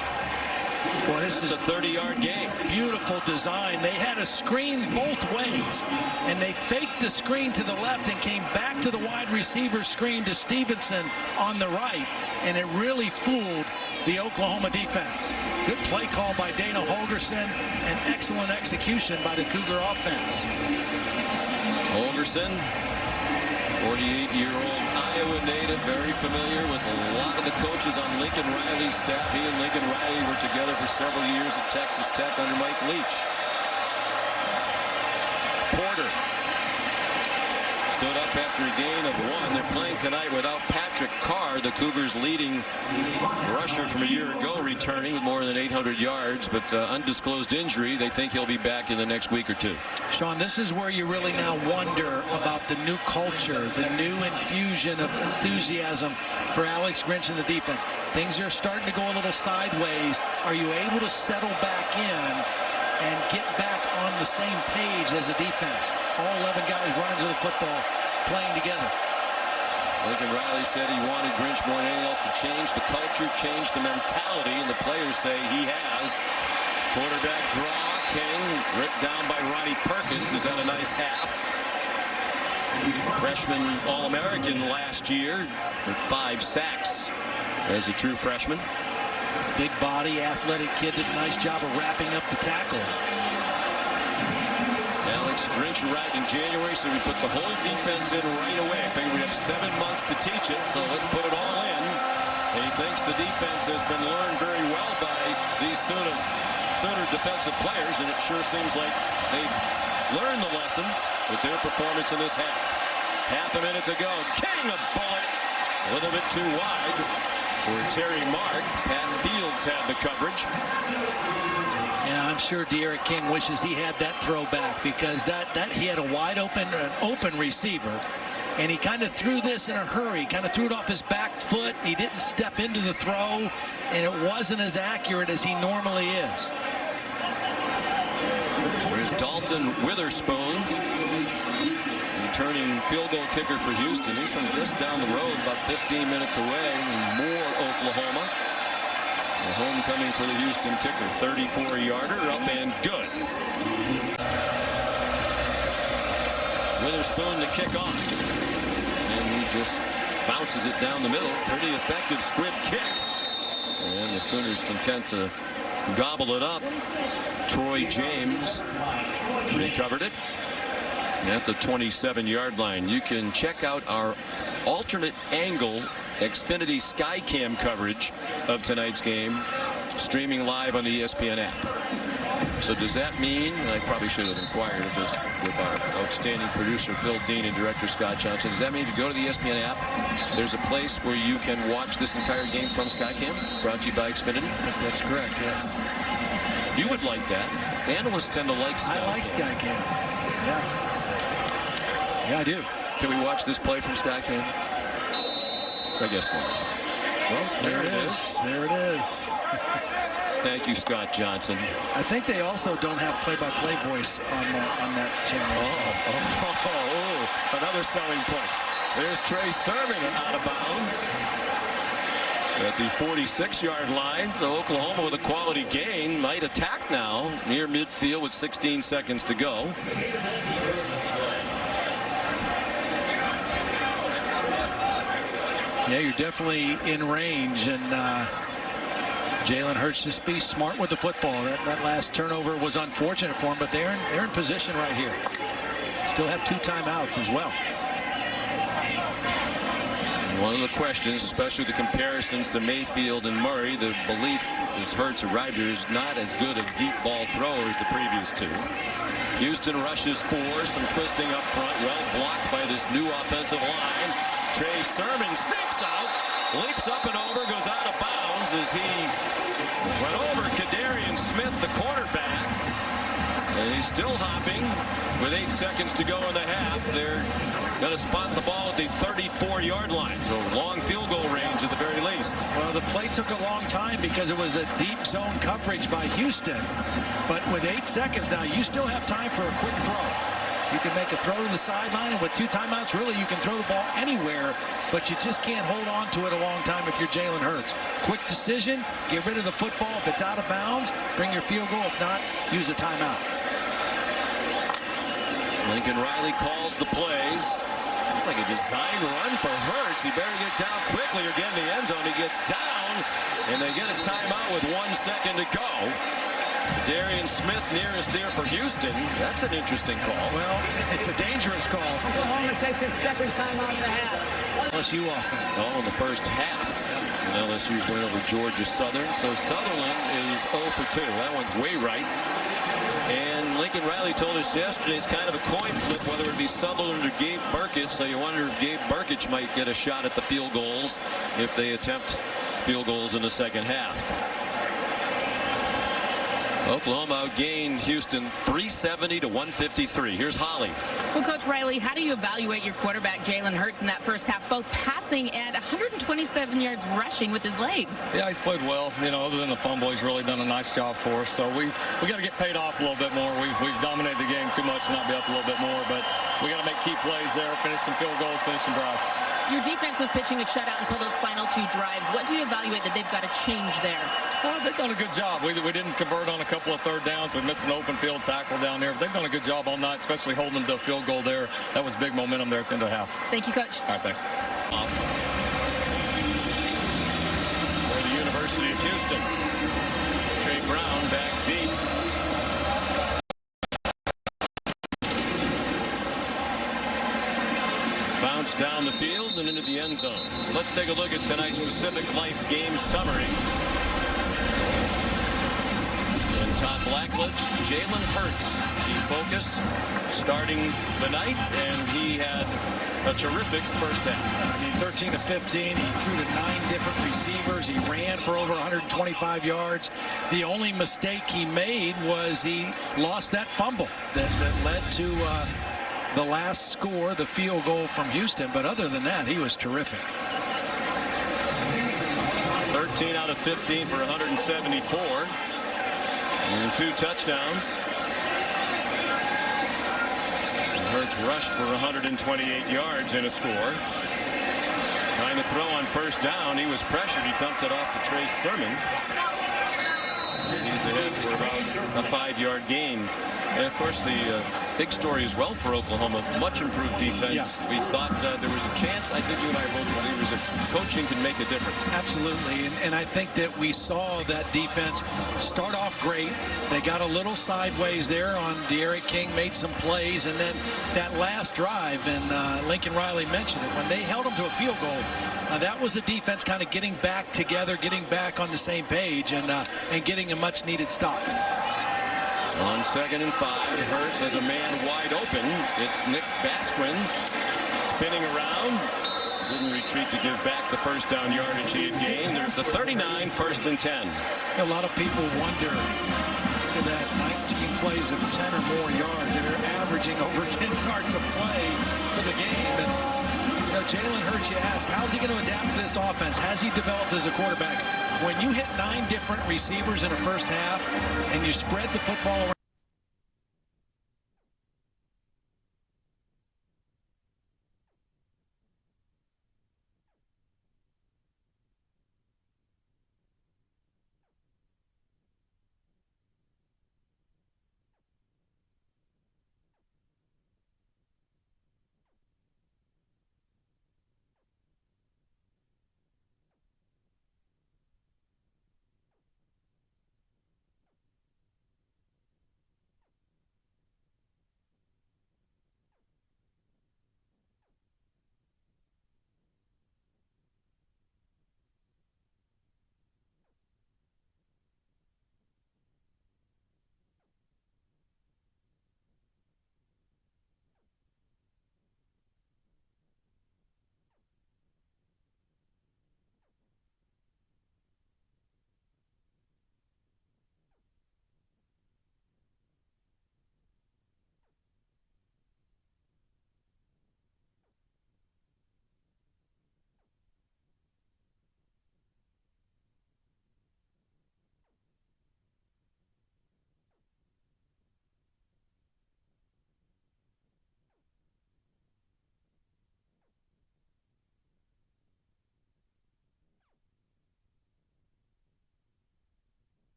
Well, this is a 30-yard gain. Beautiful design. They had a screen both ways, and they faked the screen to the left and came back to the wide receiver screen to Stevenson on the right, and it really fooled the Oklahoma defense. Good play call by Dana Holgorsen and excellent execution by the Cougar offense. Holgorsen, 48-year-old Iowa native, very familiar with a lot of the coaches on Lincoln Riley's staff. He and Lincoln Riley were together for several years at Texas Tech under Mike Leach. Porter stood up after a gain of 1. They're playing tonight without Patrick Carr, the Cougars' leading rusher from a year ago, returning with more than 800 yards, but undisclosed injury. They think he'll be back in the next week or 2. Sean, this is where you really now wonder about the new culture, the new infusion of enthusiasm for Alex Grinch and the defense. Things are starting to go a little sideways. Are you able to settle back in and get back on the same page as a defense? All 11 guys running to the football, playing together. Lincoln Riley said he wanted Grinch more than anything else to change the culture, change the mentality, and the players say he has. Quarterback draw, King, ripped down by Ronnie Perkins, who's had a nice half. Freshman All-American last year with 5 sacks. as a true freshman. Big body, athletic kid, did a nice job of wrapping up the tackle. Alex Grinch arrived in January, so we put the whole defense in right away. I figured we'd have 7 months to teach it, so let's put it all in. And he thinks the defense has been learned very well by these Sooner defensive players, and it sure seems like they've learned the lessons with their performance in this half. Half a minute to go. King a bullet. A little bit too wide for Terry Mark. Pat Fields had the coverage. Yeah, I'm sure De'Aaron King wishes he had that throw back, because that he had a wide open receiver, and he kind of threw this in a hurry, kind of threw it off his back foot. He didn't step into the throw, and it wasn't as accurate as he normally is. There's Dalton Witherspoon, returning field goal kicker for Houston. He's from just down the road, about 15 minutes away in Moore, Oklahoma. The homecoming for the Houston kicker. 34-yarder, up and good. Witherspoon to kick off. And he just bounces it down the middle. Pretty effective squib kick. And the Sooners content to gobble it up. Troy James recovered it at the 27-yard line. You can check out our alternate angle Xfinity Skycam coverage of tonight's game, streaming live on the ESPN app. So does that mean, and I probably should have inquired of this with our outstanding producer Phil Dean and director Scott Johnson, does that mean if you go to the ESPN app, there's a place where you can watch this entire game from Skycam, brought to you by Xfinity? That's correct, yes. You would like that. Analysts tend to like Skycam. I like Skycam. Yeah, I do. Can we watch this play from Skycam? I guess not. Well, there it is. There it is. Thank you, Scott Johnson. I think they also don't have play-by-play voice on that channel. Oh, another selling point. There's Trey Sermon out of bounds at the 46-yard line. So Oklahoma with a quality gain might attack now near midfield with 16 seconds to go. Yeah, you're definitely in range, and Jalen Hurts, just be smart with the football. That last turnover was unfortunate for him, but they're in position right here. Still have 2 timeouts as well. One of the questions, especially the comparisons to Mayfield and Murray, the belief is Hurts arrived here is not as good a deep ball thrower as the previous 2. Houston rushes 4, some twisting up front, well blocked by this new offensive line. Trey Sermon sneaks out, leaps up and over, goes out of bounds as he went over Kadarian Smith, the cornerback. And he's still hopping with 8 seconds to go in the half. They're going to spot the ball at the 34-yard line. So long field goal range at the very least. Well, the play took a long time because it was a deep zone coverage by Houston. But with 8 seconds now, you still have time for a quick throw. You can make a throw to the sideline, and with 2 timeouts, really, you can throw the ball anywhere, but you just can't hold on to it a long time if you're Jalen Hurts. Quick decision, get rid of the football. If it's out of bounds, bring your field goal. If not, use a timeout. Lincoln Riley calls the plays. Like a design run for Hurts. He better get down quickly or get in the end zone. He gets down, and they get a timeout with 1 second to go. Darian Smith nearest there for Houston. That's an interesting call. Well, it's a dangerous call. Oklahoma takes its second timeout in the half. LSU offense. All in the first half. And LSU's win over Georgia Southern. So Sutherland is 0 for 2. That one's way right. And Lincoln Riley told us yesterday it's kind of a coin flip whether it be Sutherland or Gabe Burkett. So you wonder if Gabe Burkett might get a shot at the field goals if they attempt field goals in the second half. Oklahoma outgained Houston 370 to 153. Here's Holly. Well, Coach Riley, how do you evaluate your quarterback Jalen Hurts in that first half, both passing and 127 yards rushing with his legs? Yeah, he's played well. You know, other than the fumble, he's really done a nice job for us. So we got to get paid off a little bit more. We've dominated the game too much to not be up a little bit more, but we got to make key plays there, finish some field goals, finish some drives. Your defense was pitching a shutout until those final 2 drives. What do you evaluate that they've got to change there? They've done a good job. We didn't convert on a couple of third downs. We missed an open field tackle down there. But they've done a good job all night, especially holding them to a field goal there. That was big momentum there at the end of the half. Thank you, Coach. All right, thanks. University of Houston. Trey Brown back deep. Bounce down the field and into the end zone. Let's take a look at tonight's Pacific Life game summary. In Todd Blackledge, Jalen Hurts, the focus, starting the night, and he had a terrific first half. I mean, 13 to 15. He threw to 9 different receivers. He ran for over 125 yards. The only mistake he made was he lost that fumble that led to the last score, the field goal from Houston. But other than that, he was terrific. 13 out of 15 for 174 and 2 touchdowns. Hurts rushed for 128 yards in a score. Trying to throw on first down. He was pressured. He dumped it off to Trey Sermon. And he's ahead for about a 5-yard gain. And of course, the big story as well for Oklahoma, much improved defense. Yeah. We thought there was a chance. I think you and I are both believers that coaching can make a difference. Absolutely, and I think that we saw that defense start off great. They got a little sideways there on De'Aaron King, made some plays, and then that last drive, and Lincoln Riley mentioned it, when they held them to a field goal, that was a defense kind of getting back together, getting back on the same page, and getting a much-needed stop. On 2nd and 5, Hurts has a man wide open. It's Nick Basquin spinning around. Didn't retreat to give back the first down yardage he had gained. There's the 39, 1st and 10. A lot of people wonder, look at that, 19 plays of 10 or more yards, and they're averaging over 10 yards a play for the game. And Jalen Hurts, you ask, how's he going to adapt to this offense? Has he developed as a quarterback? When you hit 9 different receivers in the first half and you spread the football around,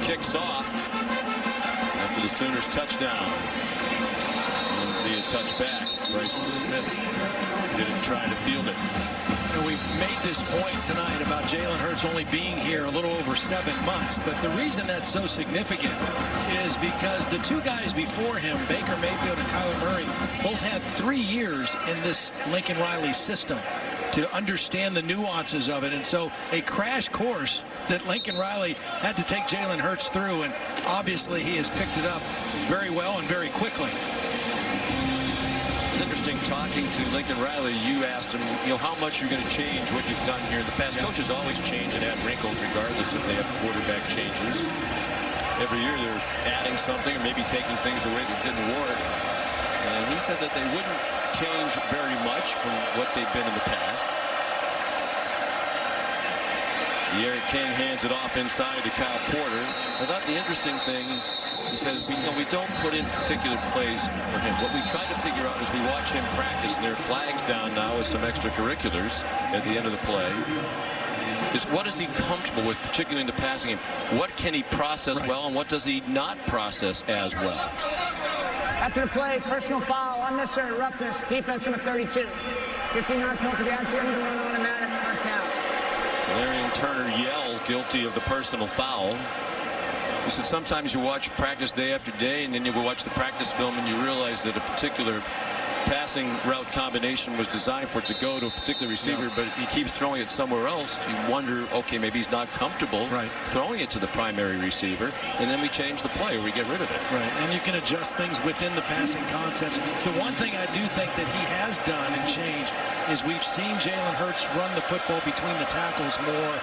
kicks off after the Sooners touchdown. It'll be a touchback. Bryson Smith didn't try to field it. And we've made this point tonight about Jalen Hurts only being here a little over 7 months. But the reason that's so significant is because the two guys before him, Baker Mayfield and Kyler Murray, both had 3 years in this Lincoln Riley system to understand the nuances of it. And so a crash course that Lincoln Riley had to take Jalen Hurts through, and obviously he has picked it up very well and very quickly. It's interesting talking to Lincoln Riley. You asked him, how much you're going to change what you've done here in the past. Yeah. Coaches always change and add wrinkles regardless if they have quarterback changes. Every year they're adding something or maybe taking things away that didn't work. And he said that they wouldn't change very much from what they've been in the past. Eric King hands it off inside to Kyle Porter. I thought the interesting thing, he says, we don't put in particular plays for him. What we try to figure out as we watch him practice, and there are flags down now with some extracurriculars at the end of the play, is what is he comfortable with, particularly in the passing game? What can he process well, and what does he not process as well? After the play, personal foul, unnecessary roughness, defense number 32. 15-yard penalty at the end of the run, automatic, first down. Valerian Turner yelled guilty of the personal foul. He said sometimes you watch practice day after day, and then you go watch the practice film and you realize that a particular passing route combination was designed for it to go to a particular receiver, but he keeps throwing it somewhere else. You wonder, okay, maybe he's not comfortable throwing it to the primary receiver, and then we change the play or we get rid of it. Right, and you can adjust things within the passing concepts. The one thing I do think that he has done and changed is we've seen Jalen Hurts run the football between the tackles more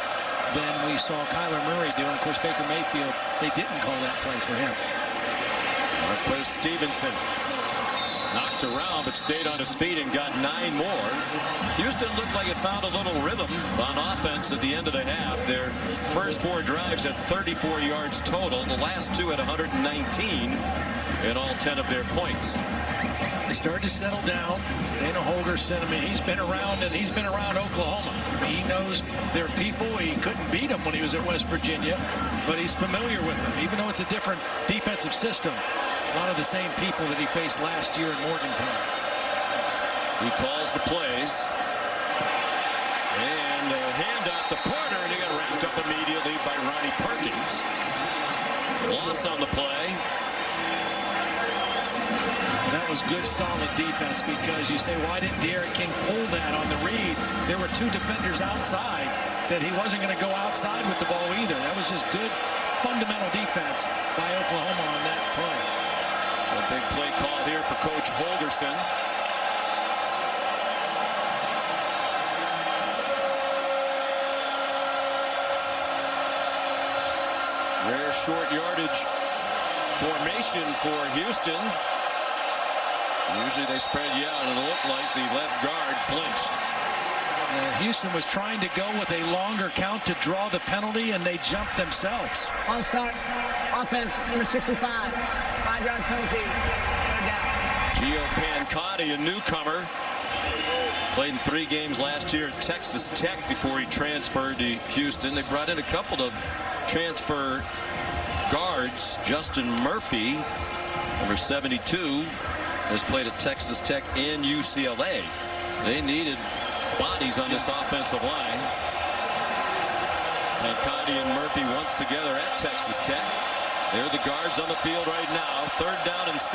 than we saw Kyler Murray do. And of course, Baker Mayfield, they didn't call that play for him. Marquez Stevenson knocked around but stayed on his feet and got 9 more. Houston looked like it found a little rhythm on offense at the end of the half. Their first 4 drives at 34 yards total. The last 2 at 119 in all 10 of their points. They started to settle down. Dana Holgorsen, I mean, he's been around Oklahoma. I mean, he knows their people. He couldn't beat them when he was at West Virginia, but he's familiar with them, even though it's a different defensive system. A lot of the same people that he faced last year in Morgantown. He calls the plays. And a handoff to Porter, and he got wrapped up immediately by Ronnie Perkins. Loss on the play. That was good, solid defense, because you say, why didn't Eric King pull that on the read? There were 2 defenders outside that he wasn't going to go outside with the ball either. That was just good, fundamental defense by Oklahoma on that play. A big play call here for Coach Holgorsen. Rare short yardage formation for Houston. Usually they spread you out, and it looked like the left guard flinched. Houston was trying to go with a longer count to draw the penalty, and they jumped themselves. On start, offense, number 65, 5-yard penalty, third down. Gio Pancotti, a newcomer, played in 3 games last year at Texas Tech before he transferred to Houston. They brought in a couple of transfer guards. Justin Murphy, number 72, has played at Texas Tech and UCLA. They needed bodies on this offensive line. And Conti and Murphy once together at Texas Tech. They're the guards on the field right now. 3rd down and 6.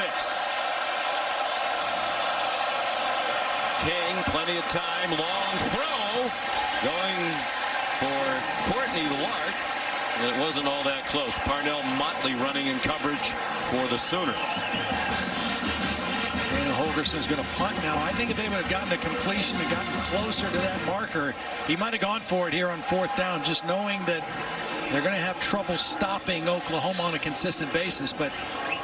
King, plenty of time. Long throw. Going for Courtney Lark. And it wasn't all that close. Parnell Motley running in coverage for the Sooners. Holgorsen's going to punt now. I think if they would have gotten a completion and gotten closer to that marker, he might have gone for it here on 4th down, just knowing that they're going to have trouble stopping Oklahoma on a consistent basis. But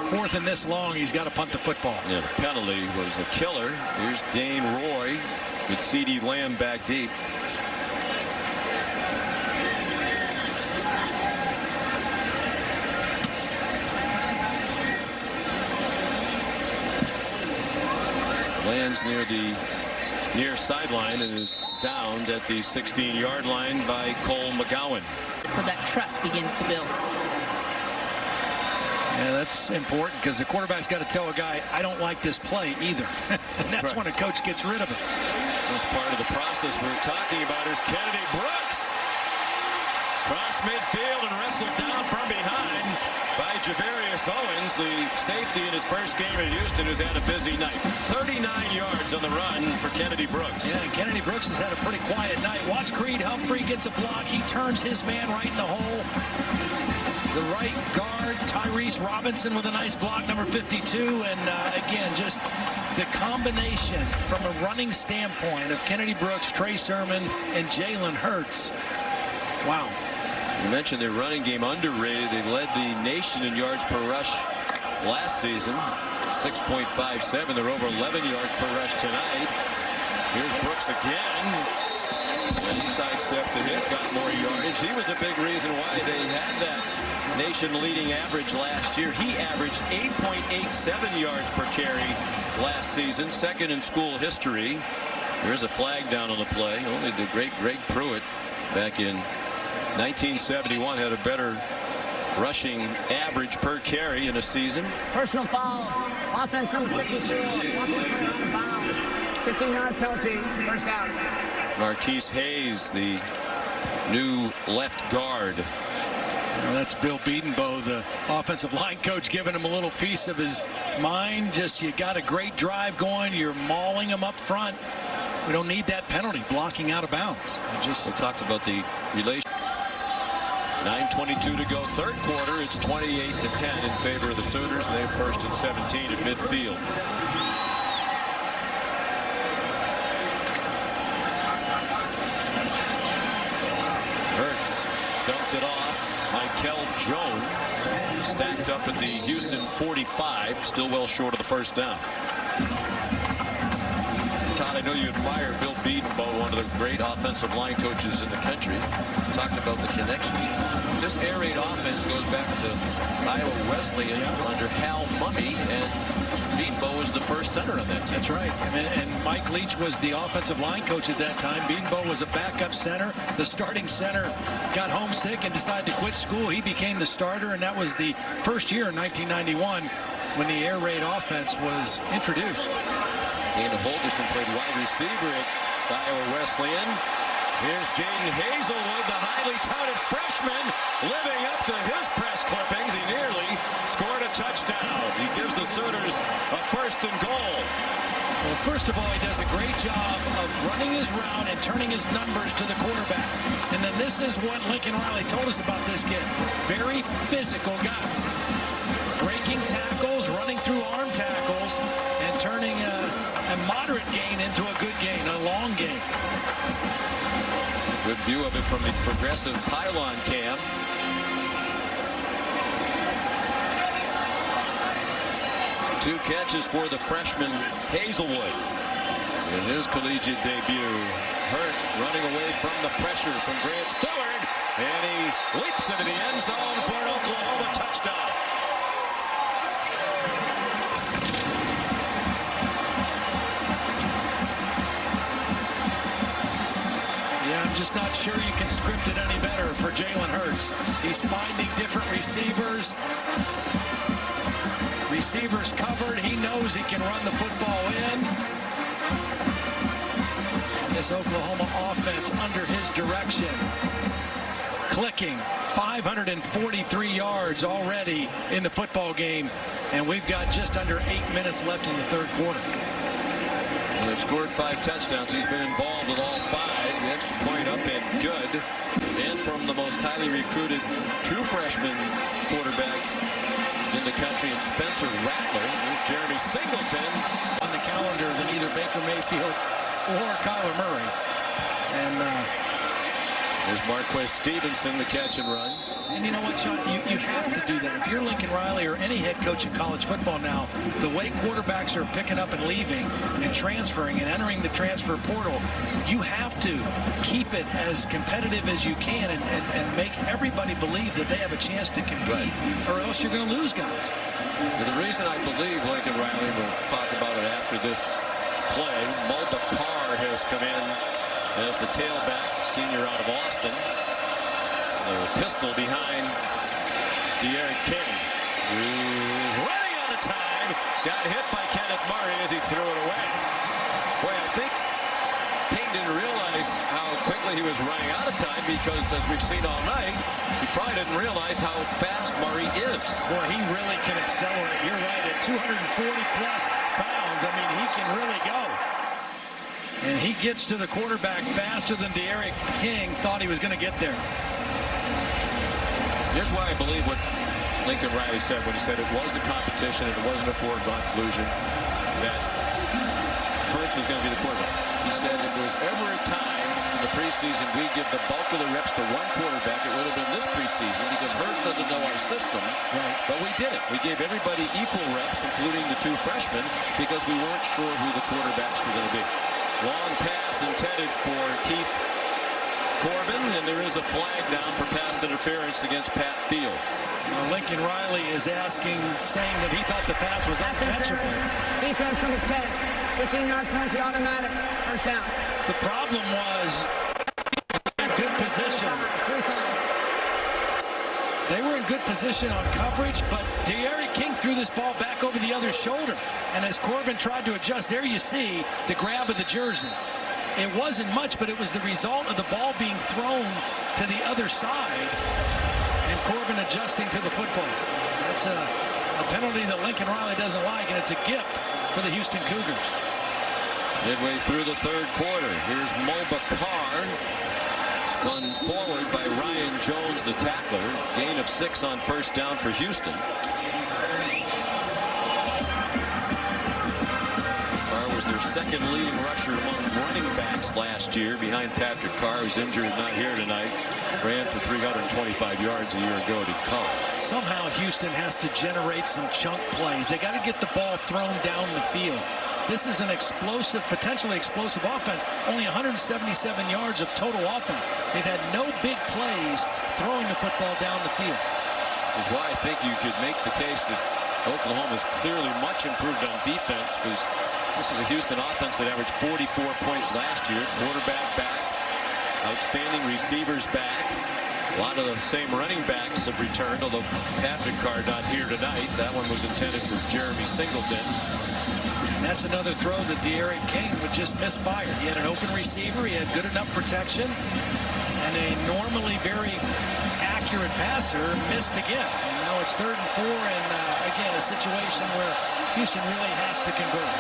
4th and this long, he's got to punt the football. Yeah, the penalty was a killer. Here's Dane Roy with CeeDee Lamb back deep. Lands near sideline and is downed at the 16-yard line by Cole McGowan. So that trust begins to build. Yeah, that's important because the quarterback's got to tell a guy, I don't like this play either. And that's when a coach gets rid of it. That's part of the process we're talking about. Here's Kennedy Brooks. Cross midfield and wrestled down from behind by Javarius Owens, the safety in his first game in Houston, who's had a busy night. 39 yards on the run for Kennedy Brooks. Yeah, and Kennedy Brooks has had a pretty quiet night. Watch Creed Humphrey gets a block. He turns his man right in the hole. The right guard, Tyrese Robinson, with a nice block, number 52. And again, just the combination from a running standpoint of Kennedy Brooks, Trey Sermon, and Jalen Hurts. Wow. You mentioned their running game underrated. They led the nation in yards per rush last season, 6.57. They're over 11 yards per rush tonight. Here's Brooks again. And he sidestepped the hit, got more yardage. He was a big reason why they had that nation-leading average last year. He averaged 8.87 yards per carry last season, second in school history. There's a flag down on the play. Only the great Greg Pruitt back in 1971 had a better rushing average per carry in a season. Personal foul. Offense number 52. 15-yard penalty. First down. Marquise Hayes, the new left guard. Well, that's Bill Bedenbaugh, the offensive line coach, giving him a little piece of his mind. Just, you got a great drive going. You're mauling them up front. We don't need that penalty, blocking out of bounds. We talked about the relation. 9:22 to go, third quarter. It's 28-10 in favor of the Sooners. They're first and 17 at midfield. Hurts dumped it off. Michael Jones stacked up at the Houston 45, still well short of the first down. Todd, I know you admire Bill Bedenbaugh, one of the great offensive line coaches in the country. Talked about the connections. This air raid offense goes back to Iowa Wesleyan under Hal Mumme, and Bedenbaugh was the first center on that team. That's right. And Mike Leach was the offensive line coach at that time. Bedenbaugh was a backup center. The starting center got homesick and decided to quit school. He became the starter, and that was the first year in 1991 when the air raid offense was introduced. Dana Holgerson played wide receiver at Iowa Wesleyan. Here's Jaden Hazelwood, the highly touted freshman, living up to his press clippings. He nearly scored a touchdown. He gives the Sooners a first and goal. Well, first of all, he does a great job of running his route and turning his numbers to the quarterback. And then this is what Lincoln Riley told us about this kid. Very physical guy. Breaking tackles, running through arm tackles, and turning a moderate gain into a good gain, a long gain. Good view of it from the progressive pylon cam. Two catches for the freshman Hazelwood in his collegiate debut. Hurts running away from the pressure from Grant Stewart, and he leaps into the end zone for an Oklahoma touchdown. I'm just not sure you can script it any better for Jalen Hurts. He's finding different receivers. Receivers covered. He knows he can run the football in. And this Oklahoma offense under his direction. Clicking. 543 yards already in the football game. And we've got just under 8 minutes left in the third quarter. They've scored 5 touchdowns. He's been involved in all 5. The extra point up and good. And from the most highly recruited true freshman quarterback in the country, and Spencer Rattler, Jeremy Singleton on the calendar than either Baker Mayfield or Kyler Murray. And there's Marquez Stevenson, the catch and run. And you know what, Sean? You have to do that. If you're Lincoln Riley or any head coach in college football now, the way quarterbacks are picking up and leaving and transferring and entering the transfer portal, you have to keep it as competitive as you can and make everybody believe that they have a chance to compete, or else you're going to lose guys. The reason I believe Lincoln Riley, we'll talk about it after this play, Mulder Carr has come in as the tailback, senior out of Austin. The pistol behind De'Aaron King. He's running out of time. Got hit by Kenneth Murray as he threw it away. Boy, I think King didn't realize how quickly he was running out of time because, as we've seen all night, he probably didn't realize how fast Murray is. Boy, he really can accelerate. You're right, at 240-plus pounds, I mean, he can really go. And he gets to the quarterback faster than D'Eriq King thought he was going to get there. Here's why I believe what Lincoln Riley said when he said it was a competition and it wasn't a foregone conclusion that Hurts was going to be the quarterback. He said if there was ever a time in the preseason we give the bulk of the reps to one quarterback, it would have been this preseason because Hurts doesn't know our system. Right. But we did it. We gave everybody equal reps, including the 2 freshmen, because we weren't sure who the quarterbacks were going to be. Long pass intended for Keith Corbin, and there is a flag down for pass interference against Pat Fields. Lincoln Riley is asking, saying that he thought the pass was uncatchable. Defense number 10, 15-yard penalty automatic, first down. The problem was in good position. They were in good position on coverage, but D'Eriq King threw this ball back over the other shoulder. And as Corbin tried to adjust, there you see the grab of the jersey. It wasn't much, but it was the result of the ball being thrown to the other side and Corbin adjusting to the football. That's a penalty that Lincoln Riley doesn't like, and it's a gift for the Houston Cougars. Midway through the 3rd quarter, here's Mo Bakar. Spun forward by Ryan Jones, the tackler. Gain of 6 on first down for Houston. Carr was their 2nd leading rusher among running backs last year, behind Patrick Carr, who's injured and not here tonight. Ran for 325 yards a year ago to college. Somehow Houston has to generate some chunk plays. They got to get the ball thrown down the field. This is an explosive, potentially explosive offense. Only 177 yards of total offense. They've had no big plays throwing the football down the field. Which is why I think you could make the case that Oklahoma is clearly much improved on defense, because this is a Houston offense that averaged 44 points last year. Quarterback back, outstanding receivers back. A lot of the same running backs have returned, although Patrick Carr not here tonight. That one was intended for Jeremy Singleton. That's another throw that D'Eriq King would just misfire. He had an open receiver. He had good enough protection. And a normally very accurate passer missed again. And now it's 3rd and 4. And again, a situation where Houston really has to convert.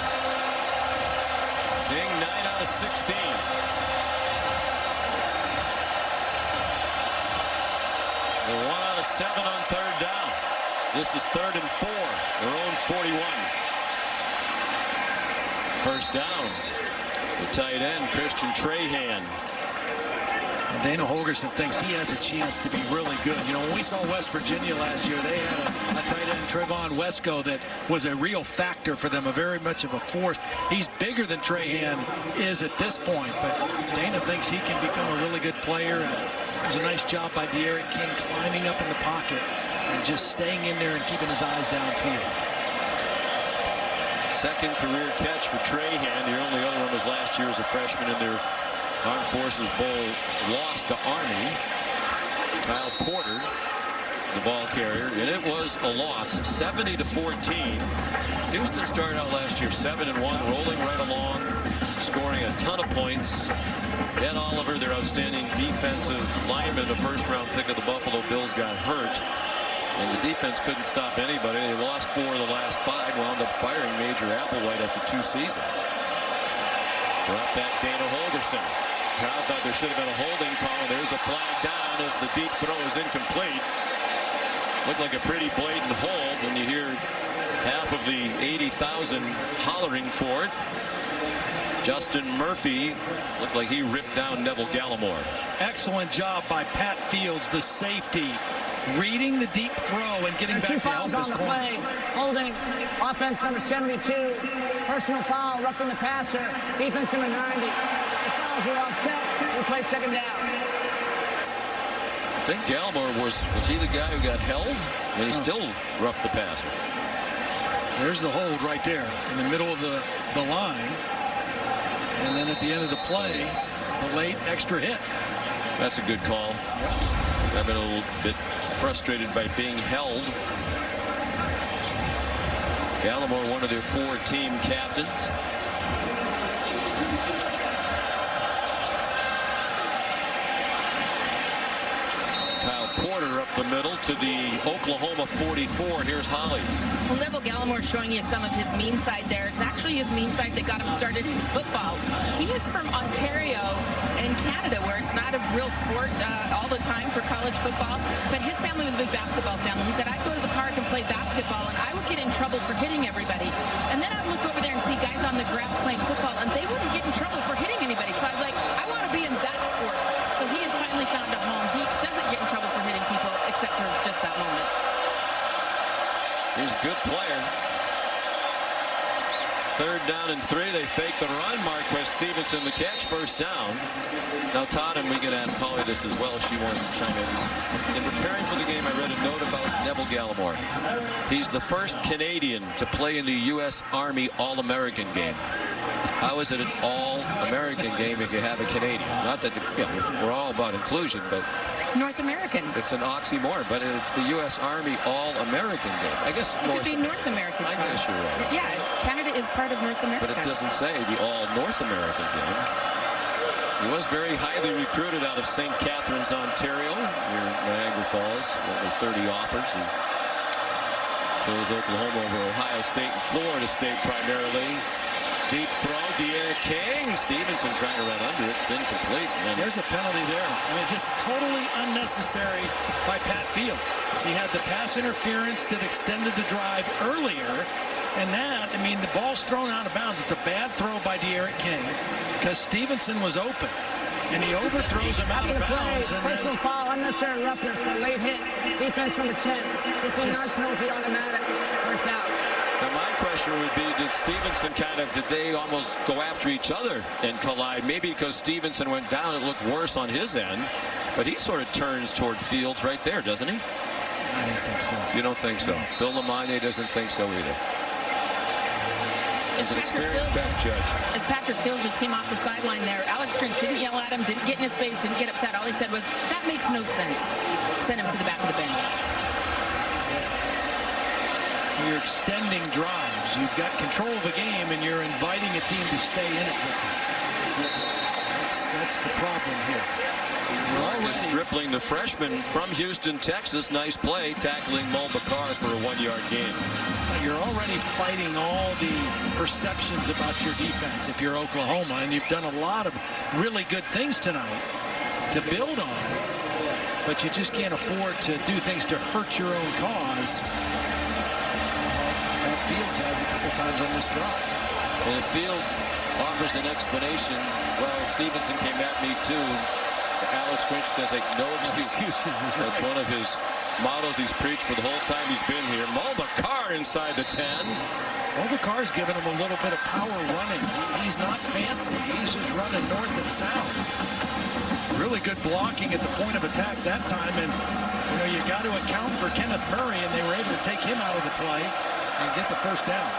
King 9 out of 16. The 1 out of 7 on 3rd down. This is 3rd and 4. Their own 41. First down. The tight end, Christian Trahan. And Dana Holgorsen thinks he has a chance to be really good. You know, when we saw West Virginia last year, they had a tight end, Trevon Wesco, that was a real factor for them, a very much of a force. He's bigger than Trahan is at this point, but Dana thinks he can become a really good player. And it was a nice job by D'Eriq King climbing up in the pocket and just staying in there and keeping his eyes downfield. 2nd career catch for Trahan. The only other one was last year as a freshman in their Armed Forces Bowl loss to Army. Kyle Porter, the ball carrier, and it was a loss, 70-14. Houston started out last year 7-1, rolling right along, scoring a ton of points. Ed Oliver, their outstanding defensive lineman, a 1st-round pick of the Buffalo Bills, got hurt. And the defense couldn't stop anybody. They lost 4 of the last 5, wound up firing Major Applewhite after 2 seasons. Brought back Dana Holgorsen. Crowd thought there should have been a holding call. There's a flag down as the deep throw is incomplete. Looked like a pretty blatant hold when you hear half of the 80,000 hollering for it. Justin Murphy looked like he ripped down Neville Gallimore. Excellent job by Pat Fields, the safety, reading the deep throw and getting back to help his corner. Holding, offense number 72, personal foul, roughing the passer, defense number 90. The fouls are offset. We play 2nd down. I think Gallimore was he the guy who got held? And he still roughed the passer. There's the hold right there in the middle of the line. And then at the end of the play, the late extra hit. That's a good call. Yeah. I've been a little bit frustrated by being held. Gallimore, one of their 4 team captains. Porter up the middle to the Oklahoma 44. Here's Holly. Well, Neville Gallimore showing you some of his mean side there. It's actually his mean side that got him started in football. He is from Ontario in Canada, where it's not a real sport all the time for college football. But his family was a big basketball family. He said, I'd go to the park and play basketball, and I would get in trouble for hitting everybody. And then I'd look over there and see guys on the grass playing football, and they wouldn't get in trouble for hitting anybody. So I was like, I want to be in that sport. So he has finally found a home. He doesn't get in trouble for hitting people, except for just that moment. He's a good player. 3rd down and 3. They fake the run. Marquez Stevenson the catch. 1st down. Now, Todd, and we can ask Holly this as well. She wants to chime in. In preparing for the game, I read a note about Neville Gallimore. He's the first Canadian to play in the U.S. Army All-American game. How is it an all-American game if you have a Canadian? Not that we're all about inclusion, but North American. It's an oxymoron, but it's the U.S. Army All-American game. I guess it could be North American. I guess you're right. Yeah, Canada is part of North America. But it doesn't say the All-North American game. He was very highly recruited out of St. Catharines, Ontario, near Niagara Falls. Over 30 offers. He chose Oklahoma over Ohio State and Florida State primarily. Deep throw, De'Aaron King. Stevenson trying to run under it. It's incomplete. And there's a penalty there. I mean, just totally unnecessary by Pat Field. He had the pass interference that extended the drive earlier. And that, I mean, the ball's thrown out of bounds. It's a bad throw by De'Aaron King because Stevenson was open. And he overthrows him out of bounds. And personal foul, unnecessary roughness, but late hit. Defense number 10. 15-yard penalty automatic. 1st down. Now my question would be, did Stevenson did they almost go after each other and collide? Maybe because Stevenson went down, it looked worse on his end. But he sort of turns toward Fields right there, doesn't he? I don't think so. You don't think so? No. Bill Lamagna doesn't think so either. As an experienced back judge. As Patrick Fields just came off the sideline there, Alex Grinch didn't yell at him, didn't get in his face, didn't get upset. All he said was, that makes no sense. Send him to the back of the bench. You're extending drives. You've got control of the game, and you're inviting a team to stay in it with you. That's the problem here. Marcus Stripling, the freshman from Houston, Texas. Nice play, tackling Mulbacar for a 1-yard gain. You're already fighting all the perceptions about your defense if you're Oklahoma, and you've done a lot of really good things tonight to build on, but you just can't afford to do things to hurt your own cause. Fields has a couple times on this drive. And if Fields offers an explanation, well, Stevenson came at me too. Alex Grinch does no excuses. That's one of his mottos he's preached for the whole time he's been here. Mulbacar inside the 10. Mulbacar's given him a little bit of power running. He's not fancy. He's just running north and south. Really good blocking at the point of attack that time. And, you got to account for Kenneth Murray, and they were able to take him out of the play and get the 1st down.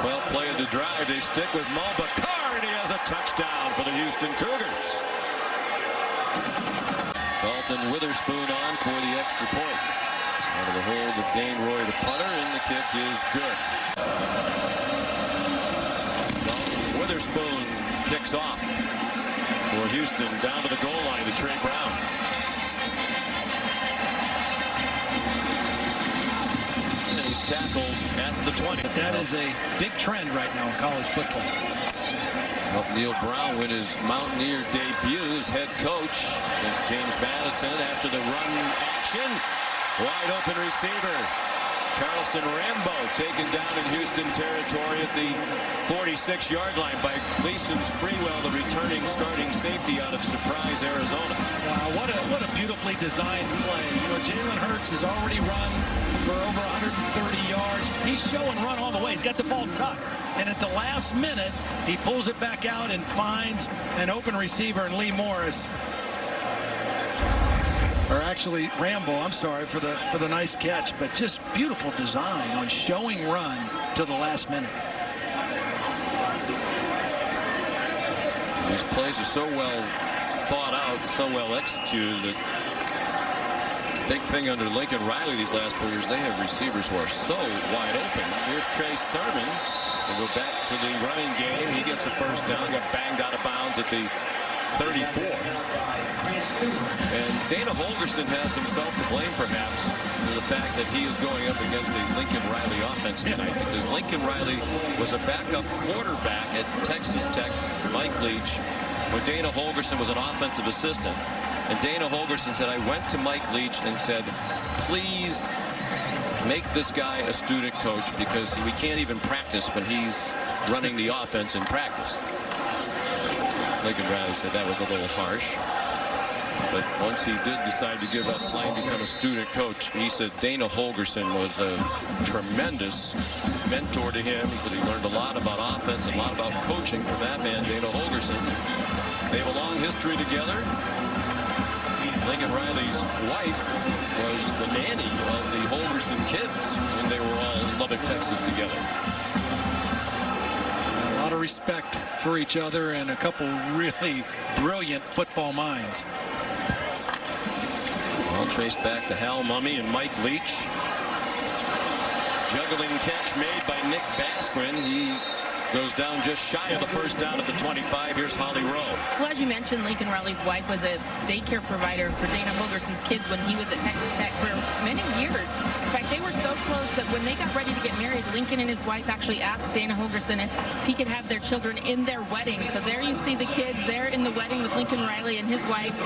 12 play of the drive. They stick with Mulbacar, and he has a touchdown for the Houston Cougars. Dalton Witherspoon on for the extra point. Out of the hold of Dane Roy, the punter, and the kick is good. Dalton Witherspoon kicks off for Houston down to the goal line to Trey Brown. He's tackled at the 20. But that is a big trend right now in college football. Helped Neil Brown win his Mountaineer debut as head coach against James Madison after the run action. Wide open receiver. Charleston Rambo taken down in Houston territory at the 46-yard line by Gleason Sprewell, the returning starting safety out of Surprise, Arizona. Wow, what a beautifully designed play. Jalen Hurts has already run for over 130 yards. He's show and run all the way. He's got the ball tucked. And at the last minute, he pulls it back out and finds an open receiver in Lee Morris. Or actually Rambo, I'm sorry for the nice catch, but just beautiful design on showing run to the last minute. These plays are so well thought out, so well executed that Big thing under Lincoln Riley these last 4 years, they have receivers who are so wide open. Here's Trey Sermon. They go back to the running game. He gets a first down, got banged out of bounds at the 34. And Dana Holgorsen has himself to blame, perhaps, for the fact that he is going up against a Lincoln Riley offense tonight, because Lincoln Riley was a backup quarterback at Texas Tech, Mike Leach, when Dana Holgorsen was an offensive assistant. And Dana Holgorsen said, I went to Mike Leach and said, please make this guy a student coach, because we can't even practice when he's running the offense in practice. Lincoln Riley said that was a little harsh. But once he did decide to give up playing, become a student coach, he said Dana Holgorsen was a tremendous mentor to him. He said he learned a lot about offense and a lot about coaching from that man, Dana Holgorsen. They have a long history together. Lincoln Riley's wife was the nanny of the Holgorsen kids when they were all in Lubbock, Texas together. A lot of respect for each other and a couple really brilliant football minds. I'll trace back to Hal Mummy and Mike Leach. Juggling catch made by Nick Baskren. He goes down just shy of the first down at the 25. Here's Holly Rowe. Well, as you mentioned, Lincoln Riley's wife was a daycare provider for Dana Holgorsen's kids when he was at Texas Tech for many years. In fact, they were so close that when they got ready to get married, Lincoln and his wife actually asked Dana Holgorsen if he could have their children in their wedding. So there you see the kids there in the wedding with Lincoln Riley and his wife.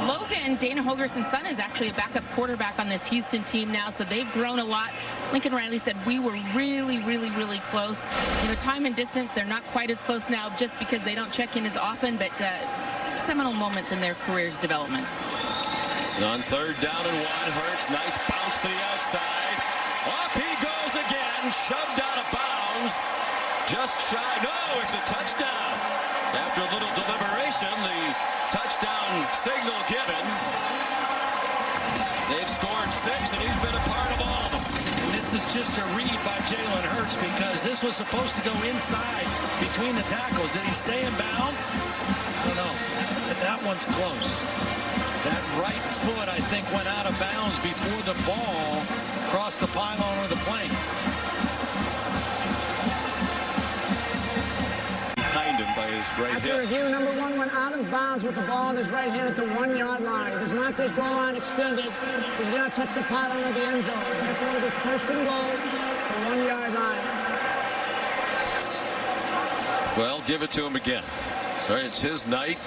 Logan, Dana Holgorsen's son, is actually a backup quarterback on this Houston team now, so they've grown a lot. Lincoln Riley said, we were really, really, really close. You know, time and distance, they're not quite as close now just because they don't check in as often, but seminal moments in their career's development. On third down and 1, Hurts, nice bounce to the outside. Off he goes again, shoved out of bounds. Just shy, no, it's a touchdown. After a little deliberation, the touchdown signal given. They've scored 6, and he's been a part of all of them. And this is just a read by Jalen Hurts, because this was supposed to go inside between the tackles. Did he stay in bounds? I don't know. That one's close. That right foot, I think, went out of bounds before the ball crossed the pylon or the plane. Behind him by his right After hip. review, number 1 went out of bounds with the ball in his right hand at the 1-yard line. Does not get goal line extended. Does not touch the pylon of the end zone. Therefore, it'll be first and goal, the 1-yard line. Well, give it to him again. All right, it's his night.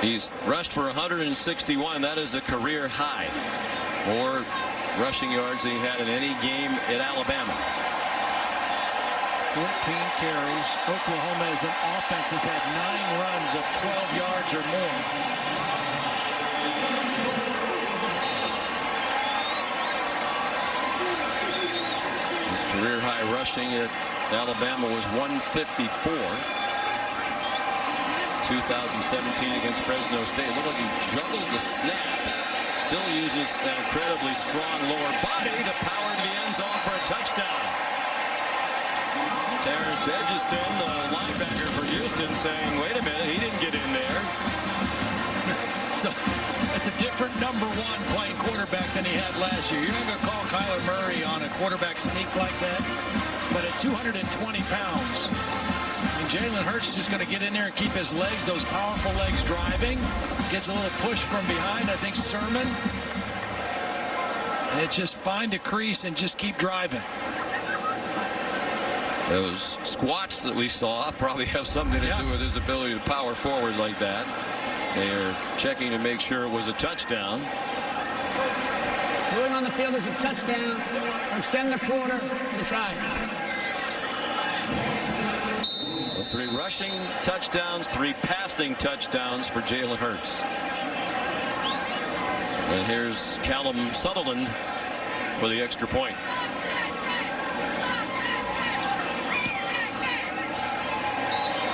He's rushed for 161. That is a career high. More rushing yards than he had in any game at Alabama. 14 carries. Oklahoma as an offense has had 9 runs of 12 yards or more. His career high rushing at Alabama was 154. 2017 against Fresno State. It looked like he juggled the snap. Still uses that incredibly strong lower body to power to the end zone for a touchdown. Terrence Edgeston, the linebacker for Houston, saying, wait a minute, he didn't get in there. So it's a different number 1 playing quarterback than he had last year. You're not going to call Kyler Murray on a quarterback sneak like that. But at 220 pounds, Jalen Hurts is just going to get in there and keep his legs, those powerful legs, driving. Gets a little push from behind, I think, Sermon. And it's just find a crease and just keep driving. Those squats that we saw probably have something to do with his ability to power forward like that. They are checking to make sure it was a touchdown. Ruling on the field is a touchdown. Extend the quarter. The try. 3 rushing touchdowns, 3 passing touchdowns for Jalen Hurts. And here's Callum Sutherland for the extra point.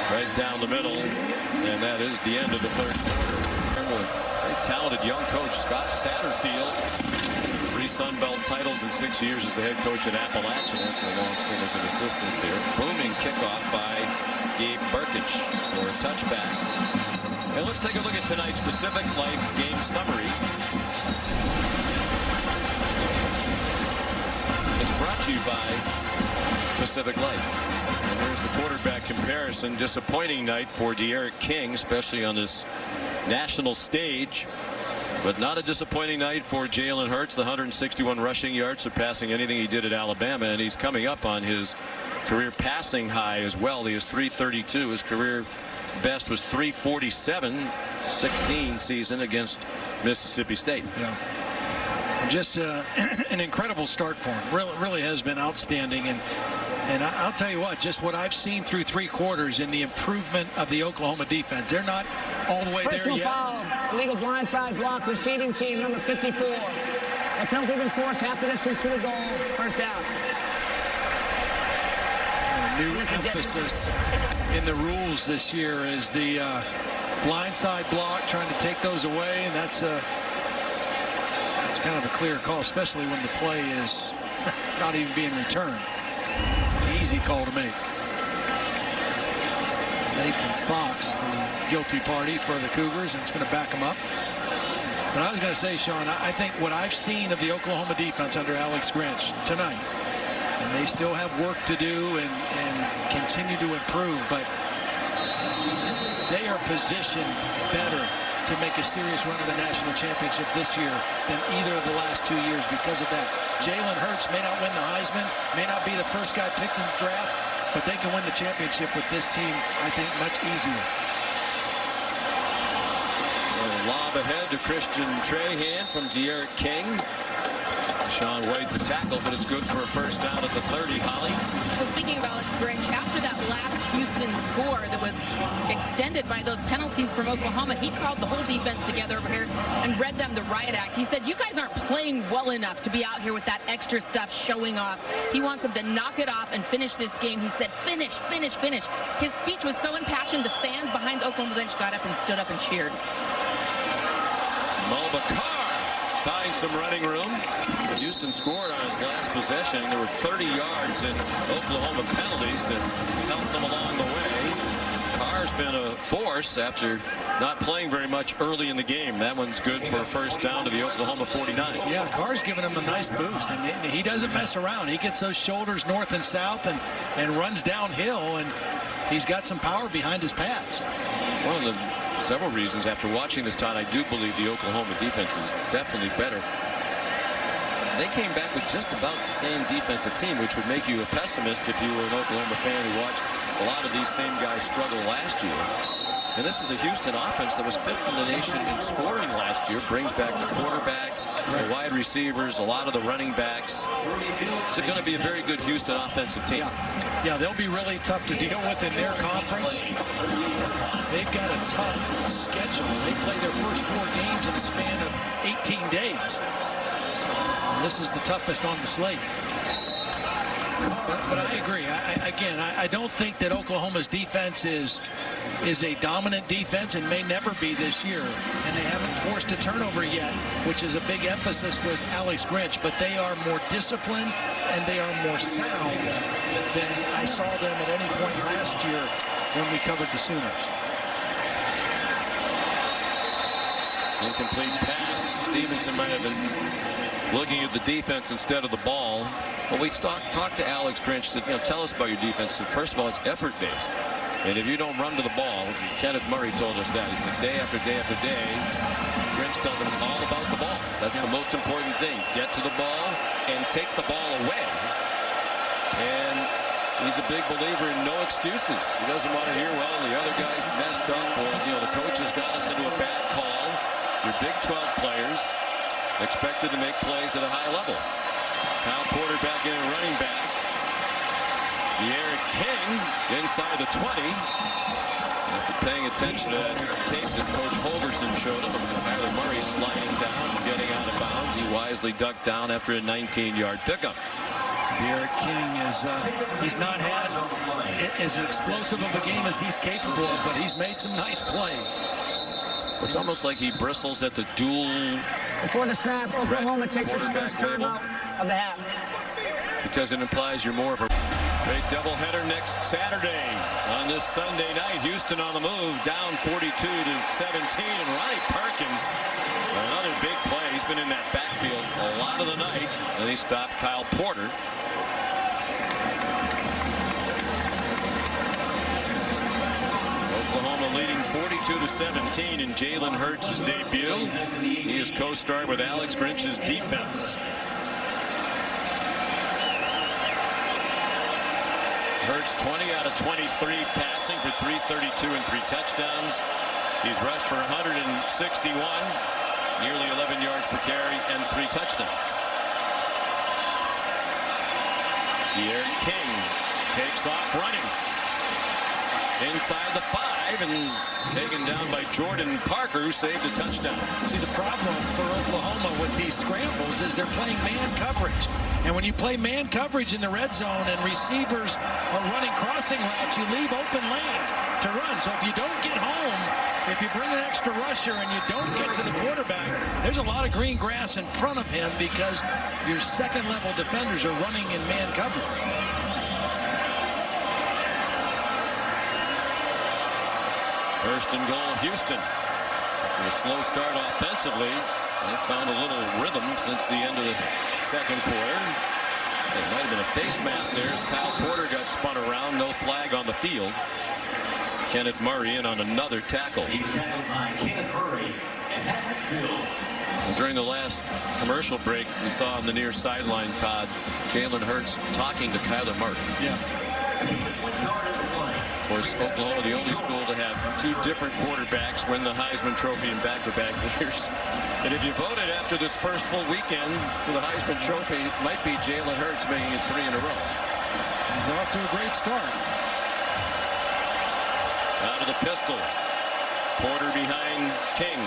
Right down the middle, and that is the end of the third quarter. Very talented young coach, Scott Satterfield. 3 Sun Belt titles in 6 years as the head coach at Appalachian after a long stint as an assistant there. Booming kickoff by Gabe Burkich for a touchback. And let's take a look at tonight's Pacific Life game summary. to you by Pacific Life. And there's the quarterback comparison. Disappointing night for De'Aaron King, especially on this national stage. But not a disappointing night for Jalen Hurts. The 161 rushing yards, surpassing anything he did at Alabama. And he's coming up on his career passing high as well. He is 332. His career best was 347, 16 season against Mississippi State. Yeah. Just an incredible start for him. Really has been outstanding. And I'll tell you what, just what I've seen through 3 quarters in the improvement of the Oklahoma defense. They're not all the way there yet. Foul. Illegal blindside block, receiving team number 54. A penalty been forced, half the distance to the goal. First down. A new emphasis in the rules this year is the blindside block, trying to take those away, and that's kind of a clear call, especially when the play is not even being returned. An easy call to make. Nathan Fox, the guilty party for the Cougars, and it's going to back them up. But I was going to say, Sean, I think what I've seen of the Oklahoma defense under Alex Grinch tonight, and they still have work to do and continue to improve, but they are positioned better to make a serious run of the national championship this year than either of the last 2 years because of that. Jalen Hurts may not win the Heisman, may not be the first guy picked in the draft, but they can win the championship with this team, I think, much easier. Lob ahead to Christian Trahan from De'Aaron King. Sean Wade the tackle, but it's good for a first down at the 30, Holly. Well, speaking of Alex Grinch, after that last Houston score that was extended by those penalties from Oklahoma, he called the whole defense together over here and read them the riot act. He said, you guys aren't playing well enough to be out here with that extra stuff showing off. He wants them to knock it off and finish this game. He said, finish, finish, finish. His speech was so impassioned, the fans behind the Oklahoma bench got up and stood up and cheered. Mulva Carr finds some running room. Houston scored on his last possession. There were 30 yards in Oklahoma penalties to help them along the way. Carr's been a force after not playing very much early in the game. That one's good for a first down to the Oklahoma 49. Yeah, Carr's giving him a nice boost, and he doesn't mess around. He gets those shoulders north and south and runs downhill, and he's got some power behind his pads. One of the several reasons after watching this, Todd, I do believe the Oklahoma defense is definitely better. They came back with just about the same defensive team, which would make you a pessimist if you were an Oklahoma fan who watched a lot of these same guys struggle last year. And this is a Houston offense that was 5th in the nation in scoring last year. Brings back the quarterback, the wide receivers, a lot of the running backs. It's going to be a very good Houston offensive team. Yeah, they'll be really tough to deal with in their conference. They've got a tough schedule. They play their first 4 games in a span of 18 days. And this is the toughest on the slate. But I agree. I don't think that Oklahoma's defense is a dominant defense and may never be this year. And they haven't forced a turnover yet, which is a big emphasis with Alex Grinch. But they are more disciplined and they are more sound than I saw them at any point last year when we covered the Sooners. Incomplete pass. Stevenson might have been looking at the defense instead of the ball. Well, we talked to Alex Grinch, said, tell us about your defense. Said, first of all, it's effort-based. And if you don't run to the ball, Kenneth Murray told us that. He said, day after day after day, Grinch tells him it's all about the ball. That's the most important thing. Get to the ball and take the ball away. And he's a big believer in no excuses. He doesn't want to hear, well, the other guy messed up, or, the coaches got us into a bad call. Your Big 12 players expected to make plays at a high level. Kyle Porter back in and running back. De'Aaron King inside the 20. After paying attention to that tape that Coach Holgerson showed him, Kyler Murray sliding down and getting out of bounds. He wisely ducked down after a 19-yard pickup. De'Aaron King he's not had as explosive of a game as he's capable of, but he's made some nice plays. It's almost like he bristles at the dual. Before the snap, Oklahoma takes its first timeout of the half. Because it implies you're more of a doubleheader next Saturday. On this Sunday night, Houston on the move, down 42-17, and Ronnie Perkins, another big play. He's been in that backfield a lot of the night, and he stopped Kyle Porter. Oklahoma leading 42-17 in Jalen Hurts' debut. He is co-starred with Alex Grinch's defense. Hurts 20 out of 23 passing for 332 and 3 touchdowns. He's rushed for 161, nearly 11 yards per carry, and 3 touchdowns. D'Eriq King takes off running inside the 5 and taken down by Jordan Parker, who saved a touchdown. See, the problem for Oklahoma with these scrambles is they're playing man coverage. And when you play man coverage in the red zone and receivers are running crossing routes, you leave open lanes to run. So if you don't get home, if you bring an extra rusher and you don't get to the quarterback, there's a lot of green grass in front of him because your second-level defenders are running in man coverage. First and goal, Houston. After a slow start offensively, they found a little rhythm since the end of the second quarter. There might have been a face mask there as Kyle Porter got spun around. No flag on the field. Kenneth Murray in on another tackle. During the last commercial break, we saw on the near sideline, Todd, Jalen Hurts talking to Kyler Murray. Yeah. Of course, Oklahoma, the only school to have 2 different quarterbacks win the Heisman Trophy in back-to-back years. And if you voted after this first full weekend for the Heisman Trophy, it might be Jalen Hurts making it 3 in a row. He's off to a great start. Out of the pistol. Porter behind King.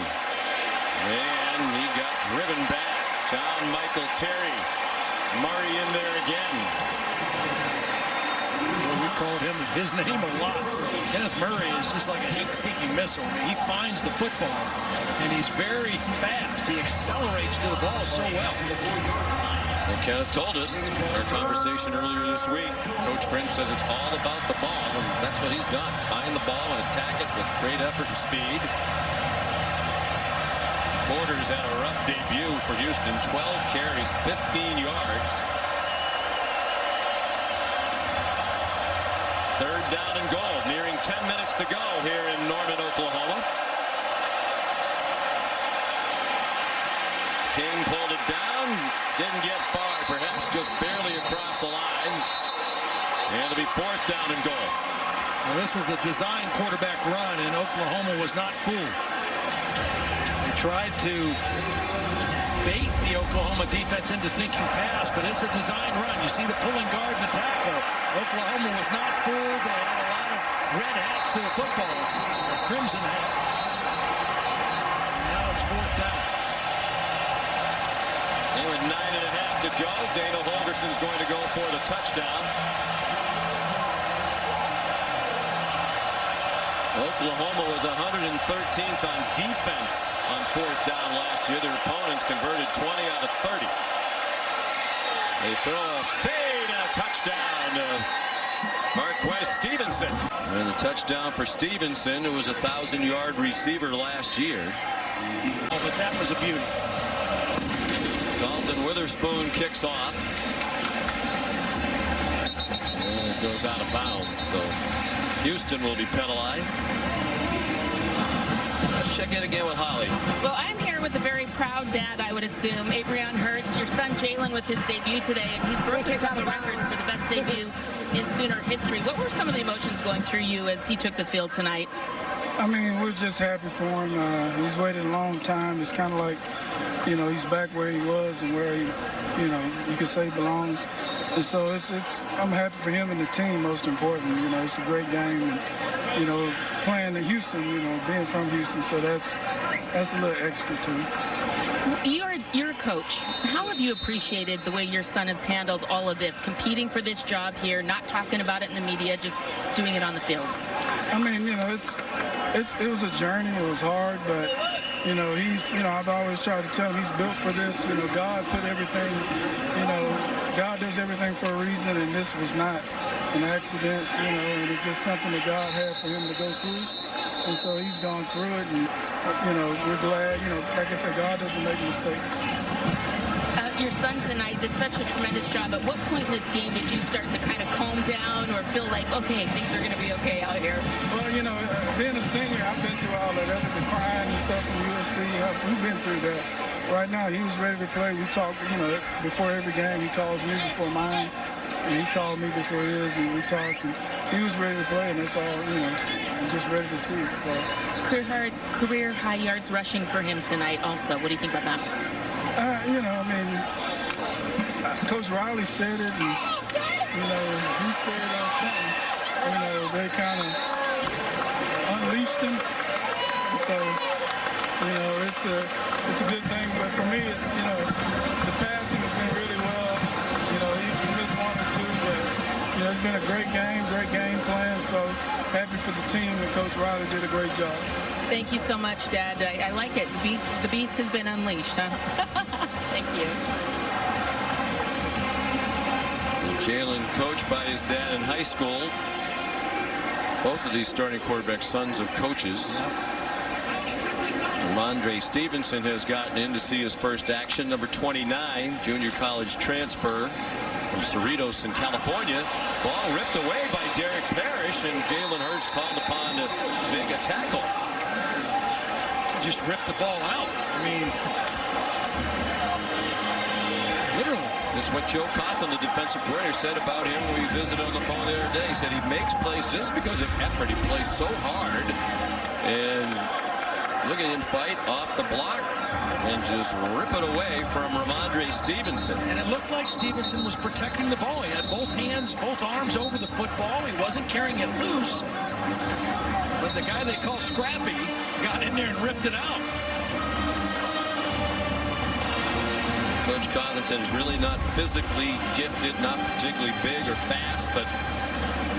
And he got driven back. John Michael Terry. Murray in there again. Well, we called him his name a lot. Kenneth Murray is just like a heat-seeking missile. He finds the football, and he's very fast. He accelerates to the ball so well. Well, Kenneth told us in our conversation earlier this week, Coach Grinch says it's all about the ball, and that's what he's done. Find the ball and attack it with great effort and speed. Porter's had a rough debut for Houston. 12 carries, 15 yards. Third down and goal. Nearing 10 minutes to go here in Norman, Oklahoma. King pulled it down. Didn't get far. Perhaps just barely across the line. And it'll be 4th down and goal. Well, this was a design quarterback run, and Oklahoma was not fooled. They tried to bait the Oklahoma defense into thinking pass, but it's a design run. You see the pulling guard and the tackle. Oklahoma was not fooled. They had a lot of red hats to the football, crimson hats. Now it's 4th down. And with 9.5 to go, Dana Holgerson's going to go for the touchdown. Oklahoma was 113th on defense on 4th down last year. Their opponents converted 20 out of 30. They throw a fade and a touchdown to Marquez Stevenson. And the touchdown for Stevenson, who was a 1,000-yard receiver last year. Oh, but that was a beauty. Dalton Witherspoon kicks off. And it goes out of bounds. So Houston will be penalized. Let's check in again with Holly. Well, I'm here with a very proud dad, I would assume. Abrion Hurts, your son Jalen with his debut today, and he's broken a couple records for the best debut in Sooner history. What were some of the emotions going through you as he took the field tonight? I mean, we're just happy for him. He's waited a long time. It's kind of like, you know, he's back where he was and where he, you know, you could say belongs. And so I'm happy for him and the team, most important. You know, it's a great game. And, you know, playing in Houston, you know, being from Houston, so that's a little extra to me. You're a coach. How have you appreciated the way your son has handled all of this, competing for this job here, not talking about it in the media, just doing it on the field? I mean, you know, it was a journey. It was hard, but you know, I've always tried to tell him he's built for this. You know, God put everything, you know, God does everything for a reason, and this was not an accident, you know, and it's just something that God had for him to go through. And so he's gone through it, and, you know, we're glad, you know, like I said, God doesn't make mistakes. your son tonight did such a tremendous job. At what point in this game did you start to kind of calm down or feel like, okay, things are going to be okay out here? Well, you know, being a senior, I've been through all of that, the crying and stuff from USC. We've been through that. Right now, he was ready to play. We talked, you know, before every game. He calls me before mine, and he called me before his, and we talked. And he was ready to play, and that's all, you know, I'm just ready to see it. So. Career high yards rushing for him tonight also. What do you think about that? You know, I mean, Coach Riley said it, and, you know, he said it on something. You know, they kind of unleashed him. And so, you know, it's a good thing. But for me, it's, you know, the passing has been really well. You know, he missed one or two, but, you know, it's been a great game plan. So happy for the team, and Coach Riley did a great job. Thank you so much, Dad. I like it. The beast has been unleashed, huh? Thank you. Jalen, coached by his dad in high school. Both of these starting quarterbacks, sons of coaches. Ramondre Stevenson has gotten in to see his first action. Number 29, junior college transfer from Cerritos in California. Ball ripped away by Derek Parrish, and Jalen Hurts called upon to make a tackle. Just ripped the ball out. I mean, literally. That's what Joe Coughlin, the defensive coordinator, said about him when we visited on the phone the other day. He said he makes plays just because of effort. He plays so hard. And look at him fight off the block and just rip it away from Ramondre Stevenson. And it looked like Stevenson was protecting the ball. He had both hands, both arms over the football. He wasn't carrying it loose. But the guy they call Scrappy got in there and ripped it out. Coach Coughlin said he's really not physically gifted, not particularly big or fast, but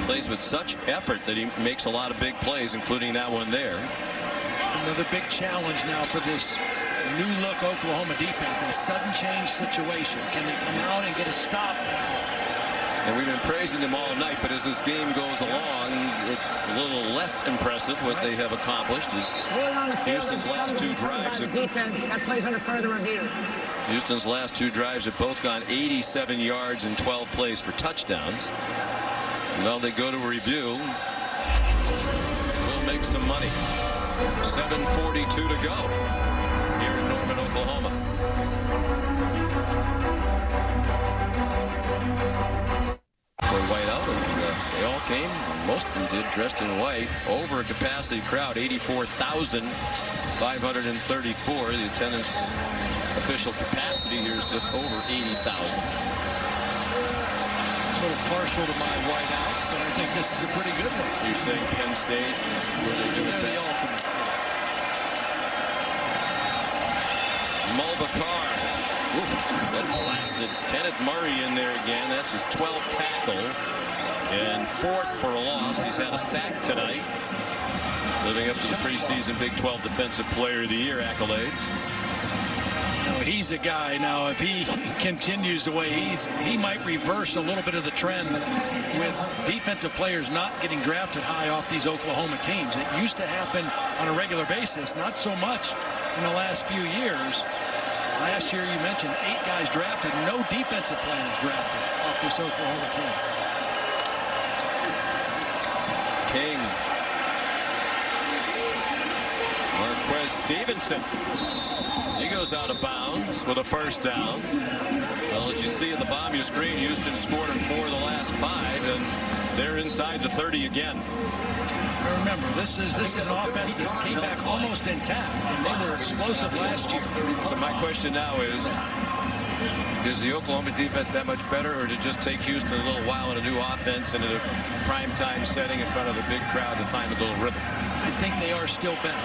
plays with such effort that he makes a lot of big plays, including that one there. Another big challenge now for this new look Oklahoma defense, a sudden change situation. Can they come out and get a stop now? And we've been praising them all night, but as this game goes along, it's a little less impressive what they have accomplished. Is Houston's last two drives that plays under further review. Houston's last two drives have both gone 87 yards and 12 plays for touchdowns. Well, they go to a review. We'll make some money. 7:42 to go here in Norman, Oklahoma. For white out, and they all came, most of them did, dressed in white, over a capacity crowd, 84,534. The attendance official capacity here is just over 80,000. A little partial to my whiteouts, but I think this is a pretty good one. You're saying Penn State is where they do it They're the best. ultimate. Mulbacar. That blasted Kenneth Murray in there again. That's his 12th tackle and 4th for a loss. He's had a sack tonight, living up to the preseason Big 12 Defensive Player of the Year accolades. He's a guy now, if he continues the way he might reverse a little bit of the trend with defensive players not getting drafted high off these Oklahoma teams. It used to happen on a regular basis, not so much in the last few years. Last year you mentioned 8 guys drafted, no defensive players drafted off this Oklahoma team. King. Marquez Stevenson. He goes out of bounds with a first down. Well, as you see at the bottom of your screen, Houston scored in 4 of the last 5, and they're inside the 30 again. Remember, this is an offense that came back almost intact, and they were explosive last year. So my question now is the Oklahoma defense that much better, or did it just take Houston a little while in a new offense and in a primetime setting in front of a big crowd to find a little rhythm? I think they are still better.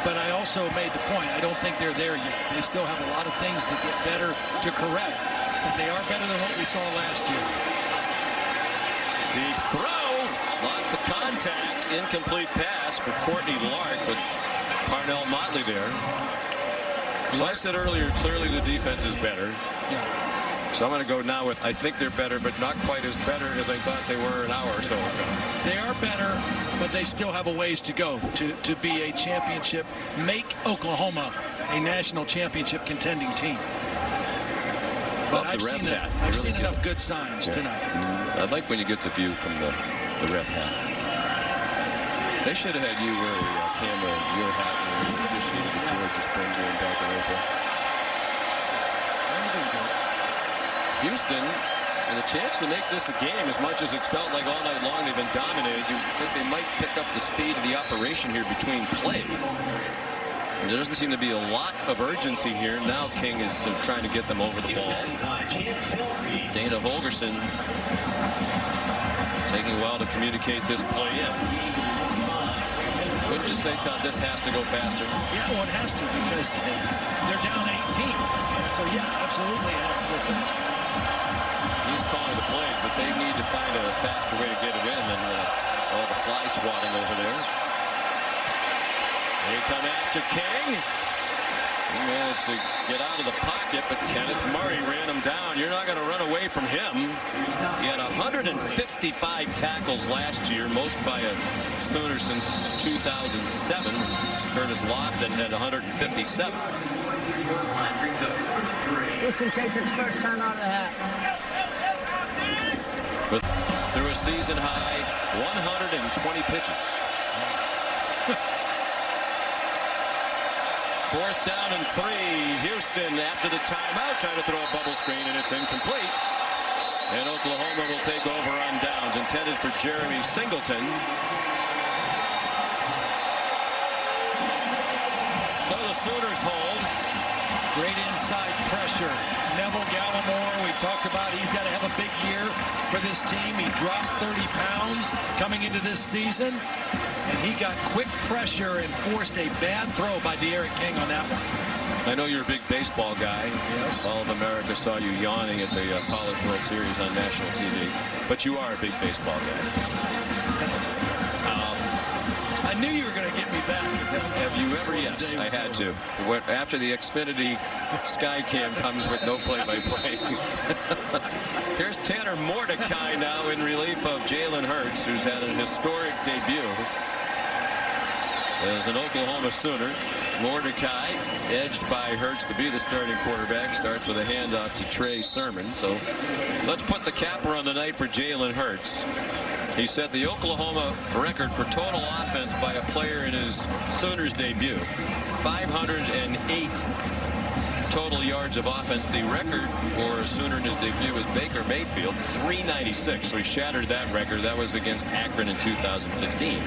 But I also made the point, I don't think they're there yet. They still have a lot of things to get better, to correct. But they are better than what we saw last year. Deep throw. Lots of contact. Incomplete pass for Courtney Lark with Parnell Motley there. So I said earlier, clearly the defense is better. Yeah. So I'm going to go now with I think they're better, but not quite as better as I thought they were an hour or so ago. They are better, but they still have a ways to go to be a championship, make Oklahoma a national championship contending team. But I've seen enough good signs tonight. I like when you get the view from the ref hat. They should have had you wear a camera in your hat when you officiated the Georgia spring game back in April. Houston with a chance to make this a game. As much as it's felt like all night long they've been dominated, you think they might pick up the speed of the operation here between plays. And there doesn't seem to be a lot of urgency here. Now King is trying to get them over the ball. Dana Holgerson taking a while to communicate this play in. Wouldn't you say, Todd, this has to go faster? Yeah, well, it has to, because they're down 18. So, yeah, absolutely it has to go faster. He's calling the plays, but they need to find a faster way to get it in than all the fly swatting over there. They come after King. He managed to get out of the pocket, but Kenneth Murray ran him down. You're not going to run away from him. He had 155 tackles last year, most by a Sooner since 2007. Curtis Lofton had 157. Houston takes its first time out of the hat. Through a season high 120 pitches. 4th down and 3. Houston after the timeout trying to throw a bubble screen, and it's incomplete. And Oklahoma will take over on downs, intended for Jeremy Singleton. So the Sooners hold. Great inside pressure. Neville Gallimore, we talked about, he's got to have a big year for this team. He dropped 30 pounds coming into this season, and he got quick pressure and forced a bad throw by D'Eriq King on that one. I know you're a big baseball guy. Yes. All of America saw you yawning at the College World Series on national TV. But you are a big baseball guy. I knew you were going to get me back. Have you ever? Yes, I had to. After the Xfinity Skycam comes with no play-by-play. Here's Tanner Mordecai now in relief of Jalen Hurts, who's had a historic debut as an Oklahoma Sooner. Mordecai, edged by Hurts to be the starting quarterback, starts with a handoff to Trey Sermon. So let's put the capper on the night for Jalen Hurts. He set the Oklahoma record for total offense by a player in his Sooners debut. 508 total yards of offense. The record for a Sooner in his debut was Baker Mayfield, 396. So he shattered that record. That was against Akron in 2015.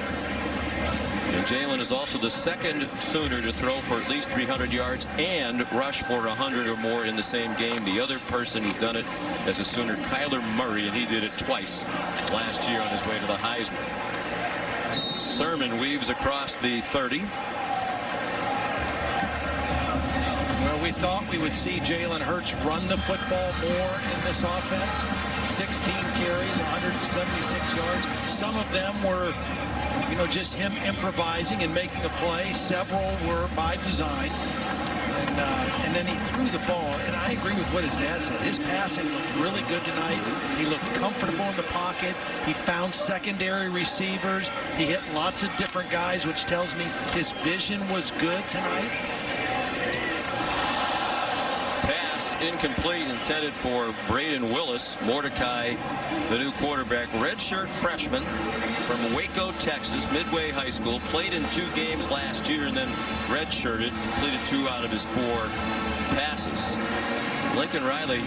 And Jalen is also the second Sooner to throw for at least 300 yards and rush for 100 or more in the same game. The other person who's done it as a Sooner, Kyler Murray, and he did it twice last year on his way to the Heisman. Sermon weaves across the 30. Well, we thought we would see Jalen Hurts run the football more in this offense. 16 carries, 176 yards. Some of them were, you know, just him improvising and making a play. Several were by design. And then he threw the ball. And I agree with what his dad said. His passing looked really good tonight. He looked comfortable in the pocket. He found secondary receivers. He hit lots of different guys, which tells me his vision was good tonight. Incomplete, intended for Braden Willis. Mordecai, the new quarterback, redshirt freshman from Waco, Texas, Midway High School, played in 2 games last year and then redshirted, completed 2 out of his 4 passes. Lincoln Riley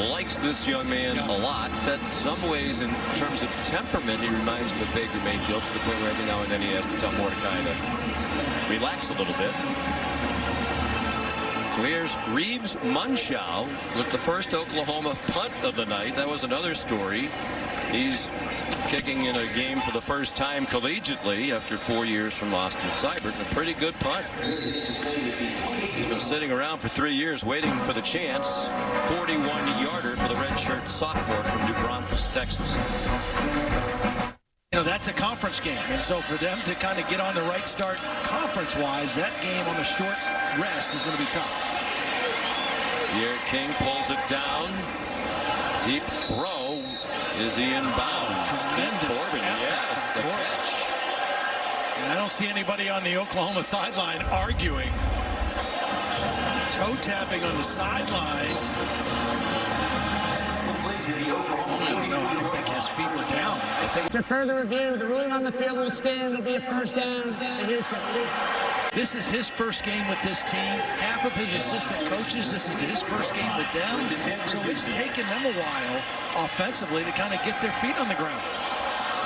likes this young man a lot. Said in some ways, in terms of temperament, he reminds him of Baker Mayfield, to the point where every now and then he has to tell Mordecai to relax a little bit. So here's Reeves Munshaw with the first Oklahoma punt of the night. That was another story. He's kicking in a game for the first time collegiately after 4 years from Austin Seibert. A pretty good punt. He's been sitting around for 3 years waiting for the chance. 41-yarder for the redshirt sophomore from New Braunfels, Texas. You know, that's a conference game, and so for them to kind of get on the right start conference-wise, that game on a short rest is going to be tough. D'Eriq King pulls it down. Deep throw. Is he in bounds? Tremendous Corbin, yes, the catch. And I don't see anybody on the Oklahoma sideline arguing. Toe tapping on the sideline. I don't know. I don't think his feet were down. I think To further review, the ruling on the field will stand. It'll be a first down to Houston. this is his first game with this team. Half of his assistant coaches, this is his first game with them. So it's taken them a while offensively to kind of get their feet on the ground.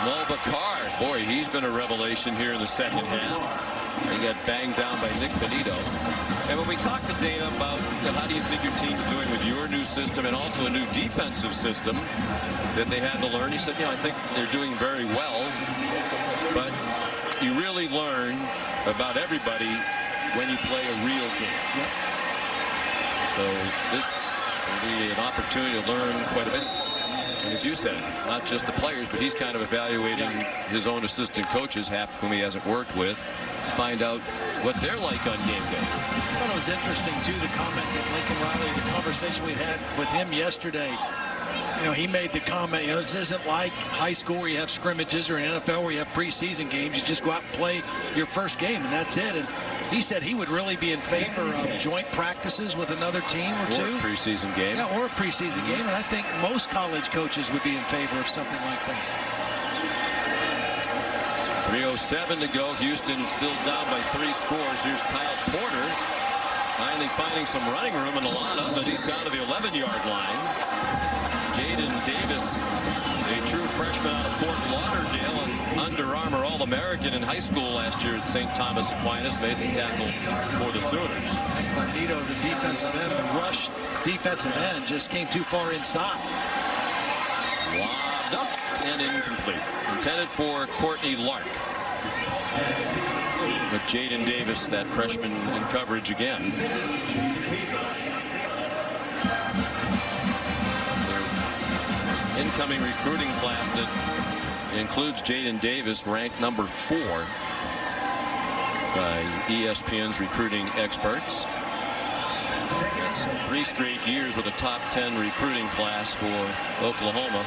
Mo Bakar, boy, he's been a revelation here in the second half. He got banged down by Nick Benito. And when we talked to Dana about how do you think your team's doing with your new system and also a new defensive system that they had to learn, he said, I think they're doing very well. But you really learn about everybody when you play a real game. Yep. So this will be an opportunity to learn quite a bit. And as you said, not just the players, but he's kind of evaluating his own assistant coaches, half of whom he hasn't worked with, to find out what they're like on game day. I thought it was interesting, too, the comment that Lincoln Riley, the conversation we had with him yesterday. He made the comment, this isn't like high school where you have scrimmages or an NFL where you have preseason games. You just go out and play your first game, and that's it. And he said he would really be in favor of joint practices with another team or two. Or a preseason game. Yeah, or a preseason game. And I think most college coaches would be in favor of something like that. 3:07 to go. Houston still down by 3 scores. Here's Kyle Porter finally finding some running room, and a lot of it. He's down to the 11-yard line. Jaden Davis, a true freshman out of Fort Lauderdale, an Under Armour All-American in high school last year at St. Thomas Aquinas, made the tackle for the Sooners. Bonito, the defensive end, the rush defensive end, just came too far inside. Lobbed up and incomplete. Intended for Courtney Lark. But Jaden Davis, that freshman, in coverage again. Their incoming recruiting class that includes Jaden Davis, ranked number 4 by ESPN's recruiting experts. That's 3 straight years with a top 10 recruiting class for Oklahoma.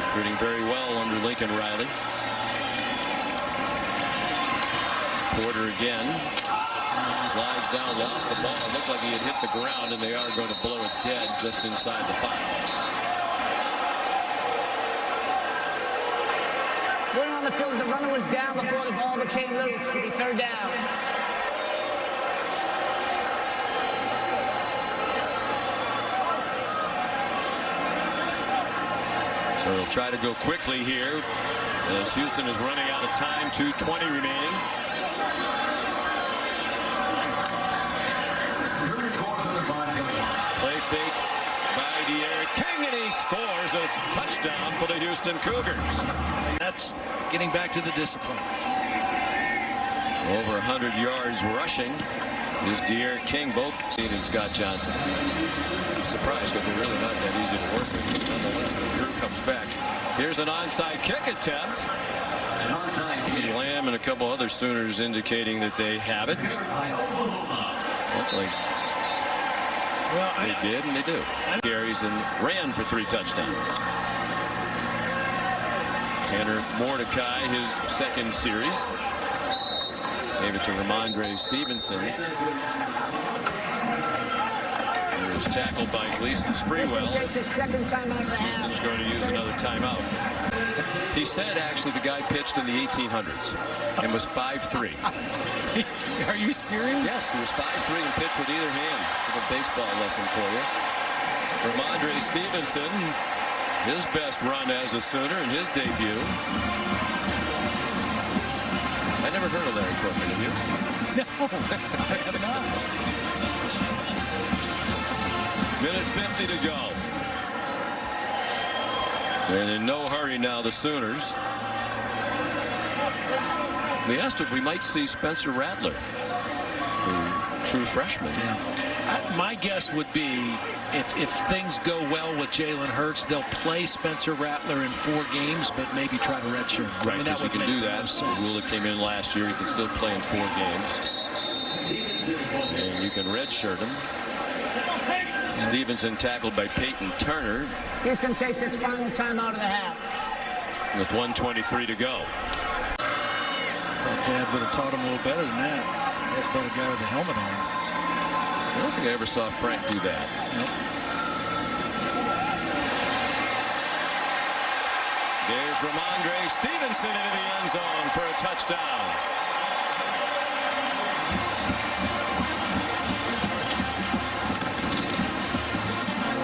Recruiting very well under Lincoln Riley. Porter again. Slides down, lost the ball. It looked like he had hit the ground, and they are going to blow it dead just inside the 5. Ruling on the field, the runner was down before the ball became loose. It'll be third down. So they'll try to go quickly here as Houston is running out of time. 2:20 remaining. Play fake by De'Aaron King, and he scores a touchdown for the Houston Cougars. That's getting back to the discipline. Over 100 yards rushing is De'Aaron King, both seen in Scott Johnson. I'm surprised because they're really not that easy to work with. But nonetheless, the crew comes back. Here's an onside kick attempt. CeeDee Lamb and a couple other Sooners indicating that they have it. Looked like they did, and they do. Carries and ran for 3 touchdowns. Tanner Mordecai, his second series. Gave it to Ramondre Stevenson. He was tackled by Gleason Sprewell. Houston's going to use another timeout. He said, actually, the guy pitched in the 1800s and was 5'3". Are you serious? Yes, he was 5'3" and pitched with either hand. Give a baseball lesson for you. Ramondre Stevenson, his best run as a Sooner in his debut. I never heard of Larry Crooker, have you? No, I have not. Minute 50 to go. And in no hurry now, the Sooners. We asked if we might see Spencer Rattler, the true freshman. Yeah. My guess would be if things go well with Jalen Hurts, they'll play Spencer Rattler in 4 games, but maybe try to redshirt him. Right, because you can do that. The rule that came in last year, you can still play in 4 games. And you can redshirt him. Stevenson tackled by Peyton Turner. Houston takes its final timeout of the half. With 1:23 to go. Thought Dad would have taught him a little better than that. That better guy with the helmet on. I don't think I ever saw Frank do that. Nope. There's Ramondre Stevenson into the end zone for a touchdown.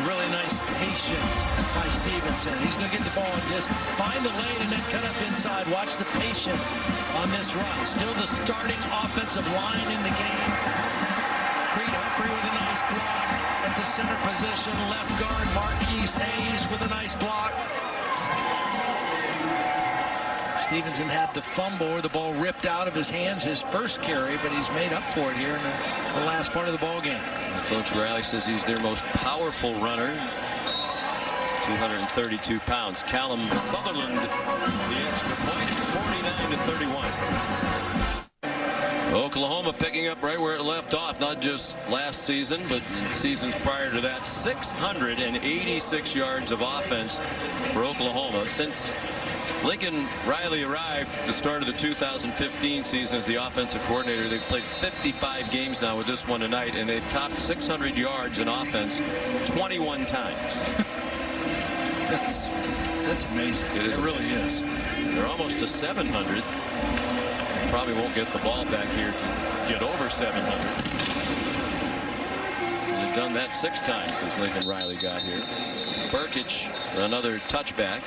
Really nice patience by Stevenson. He's going to get the ball and just find the lane and then cut up inside. Watch the patience on this run. Still the starting offensive line in the game. Creed Humphrey with a nice block at the center position. Left guard Marquise Hayes with a nice block. Stevenson had the fumble, or the ball ripped out of his hands his first carry, but he's made up for it here in the last part of the ball game. Coach Riley says he's their most powerful runner. 232 pounds. Callum Sutherland, the extra point. It's 49-31. Oklahoma picking up right where it left off, not just last season, but in seasons prior to that. 686 yards of offense for Oklahoma since Lincoln Riley arrived at the start of the 2015 season as the offensive coordinator. They've played 55 games now with this one tonight, and they've topped 600 yards in offense 21 times. That's amazing. It really is. They're almost to 700. Probably won't get the ball back here to get over 700. They've done that 6 times since Lincoln Riley got here. Burkich, another touchback.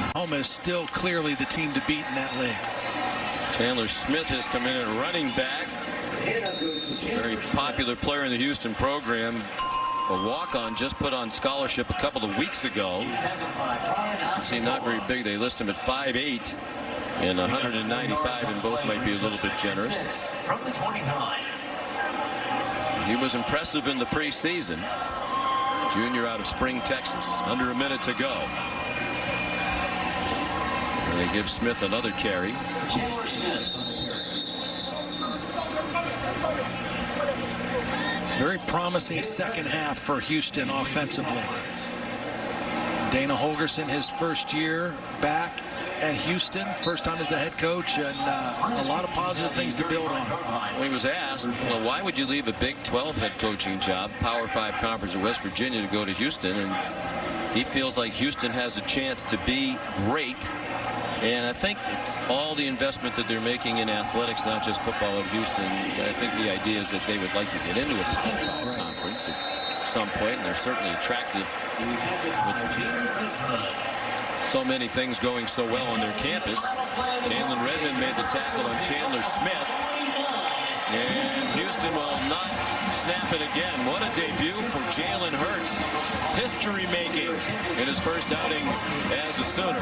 Oklahoma is still clearly the team to beat in that league. Chandler Smith has come in at running back. Very popular player in the Houston program. A walk-on, just put on scholarship a couple of weeks ago. You see, not very big. They list him at 5'8" and 195, and both might be a little bit generous. He was impressive in the preseason. Junior out of Spring, Texas. Under a minute to go. And they give Smith another carry. Very promising second half for Houston offensively. Dana Holgerson, his first year back at Houston, first time as the head coach, and a lot of positive things to build on. When he was asked, well, why would you leave a Big 12 head coaching job, Power 5 conference in West Virginia, to go to Houston? And he feels like Houston has a chance to be great. And I think all the investment that they're making in athletics, not just football at Houston, I think the idea is that they would like to get into a Power 5 conference at some point, and they're certainly attractive with so many things going so well on their campus. Jalen Redmond made the tackle on Chandler Smith, and Houston will not snap it again. What a debut for Jalen Hurts. History making in his first outing as a Sooner.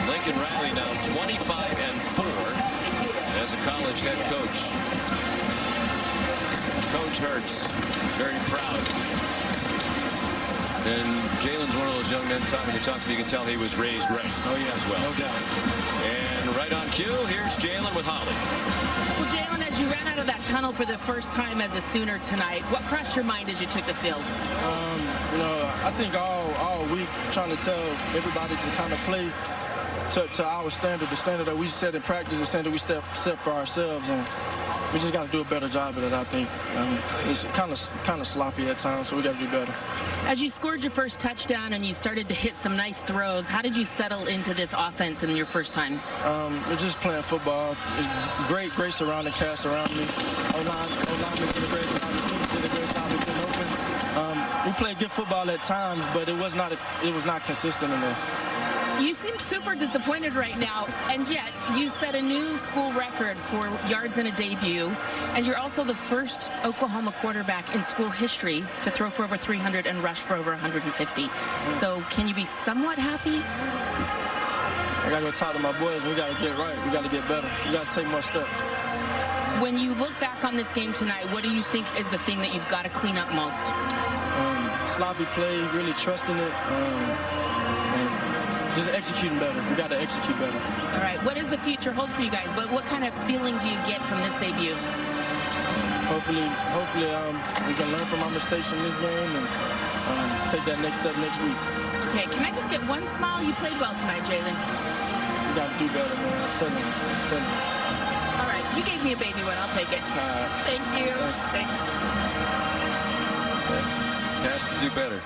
Lincoln Riley now 25-4 as a college head coach. Coach Hurts very proud. And Jalen's one of those young men, Tom, when you talk to him, you can tell he was raised right. Oh yeah, as well. No doubt. And right on cue, here's Jalen with Holly. Well, Jalen, as you ran out of that tunnel for the first time as a Sooner tonight, what crossed your mind as you took the field? You know, I think all week trying to tell everybody to kind of play to our standard, the standard that we set in practice, the standard we set for ourselves, and we just got to do a better job of it, I think. It's kind of sloppy at times, so we got to do better. As you scored your first touchdown and you started to hit some nice throws, how did you settle into this offense in your first time? We're just playing football. It's great surrounding cast around me. O-line did a great job. The Sooners did a great job of getting open. We played good football at times, but it was not consistent enough. You seem super disappointed right now, and yet you set a new school record for yards in a debut, and you're also the first Oklahoma quarterback in school history to throw for over 300 and rush for over 150. So can you be somewhat happy? I got to go talk to my boys. We got to get right. We got to get better. We got to take more steps. When you look back on this game tonight, what do you think is the thing that you've got to clean up most? Sloppy play, really trusting it, and just executing better. We got to execute better. All right. What does the future hold for you guys? What kind of feeling do you get from this debut? Hopefully, we can learn from our mistakes from this game and take that next step next week. Okay. Can I just get one smile? You played well tonight, Jalen. We got to do better, man. I'm telling you. All right. You gave me a baby one. I'll take it. Thank you. Thanks. Has to do better.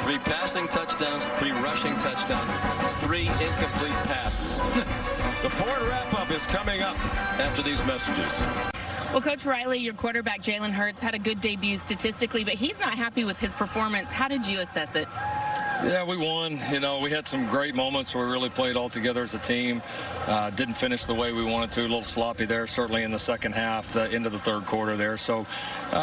3 passing touchdowns, 3 rushing touchdowns, 3 incomplete passes. The Ford wrap-up is coming up after these messages. Well, Coach Riley, your quarterback Jalen Hurts had a good debut statistically, but he's not happy with his performance. How did you assess it? Yeah, we won. You know, we had some great moments where we really played all together as a team. Didn't finish the way we wanted to. A little sloppy there, certainly in the second half, into the third quarter there. So,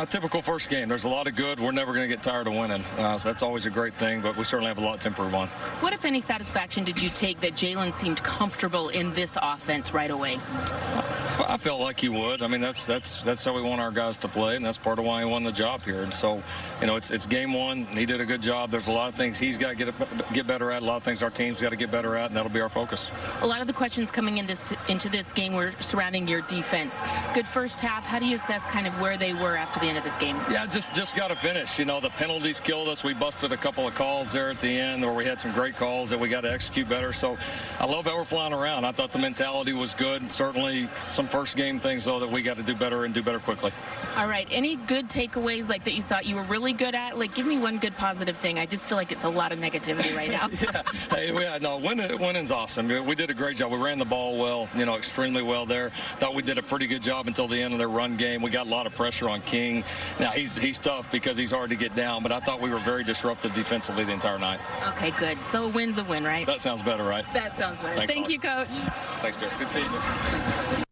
typical first game. There's a lot of good. We're never going to get tired of winning. So that's always a great thing, but we certainly have a lot to improve on. What, if any, satisfaction did you take that Jalen seemed comfortable in this offense right away? I felt like he would. I mean, that's how we want our guys to play, and that's part of why he won the job here. And so, you know, it's game one. He did a good job. There's a lot of things he's got to get better at. A lot of things our team's got to get better at, and that'll be our focus. A lot of the questions coming into this game were surrounding your defense. Good first half. How do you assess kind of where they were after the end of this game? Yeah, just got to finish. You know, the penalties killed us. We busted a couple of calls there at the end where we had some great calls that we got to execute better. So I love how we're flying around. I thought the mentality was good. Certainly some first game things, though, that we got to do better and do better quickly. All right. Any good takeaways like that you thought you were really good at? Like, give me one good positive thing. I just feel like it's a lot of negativity right now. Yeah. Hey, no, winning's awesome. We did a great job. We ran the ball well, you know, extremely well there. Thought we did a pretty good job until the end of their run game. We got a lot of pressure on King. Now, he's tough because he's hard to get down, but I thought we were very disruptive defensively the entire night. Okay, good. So a win's a win, right? That sounds better, right? That sounds better. Thanks, Thank you, Coach. Thanks, Derek. Good seeing you.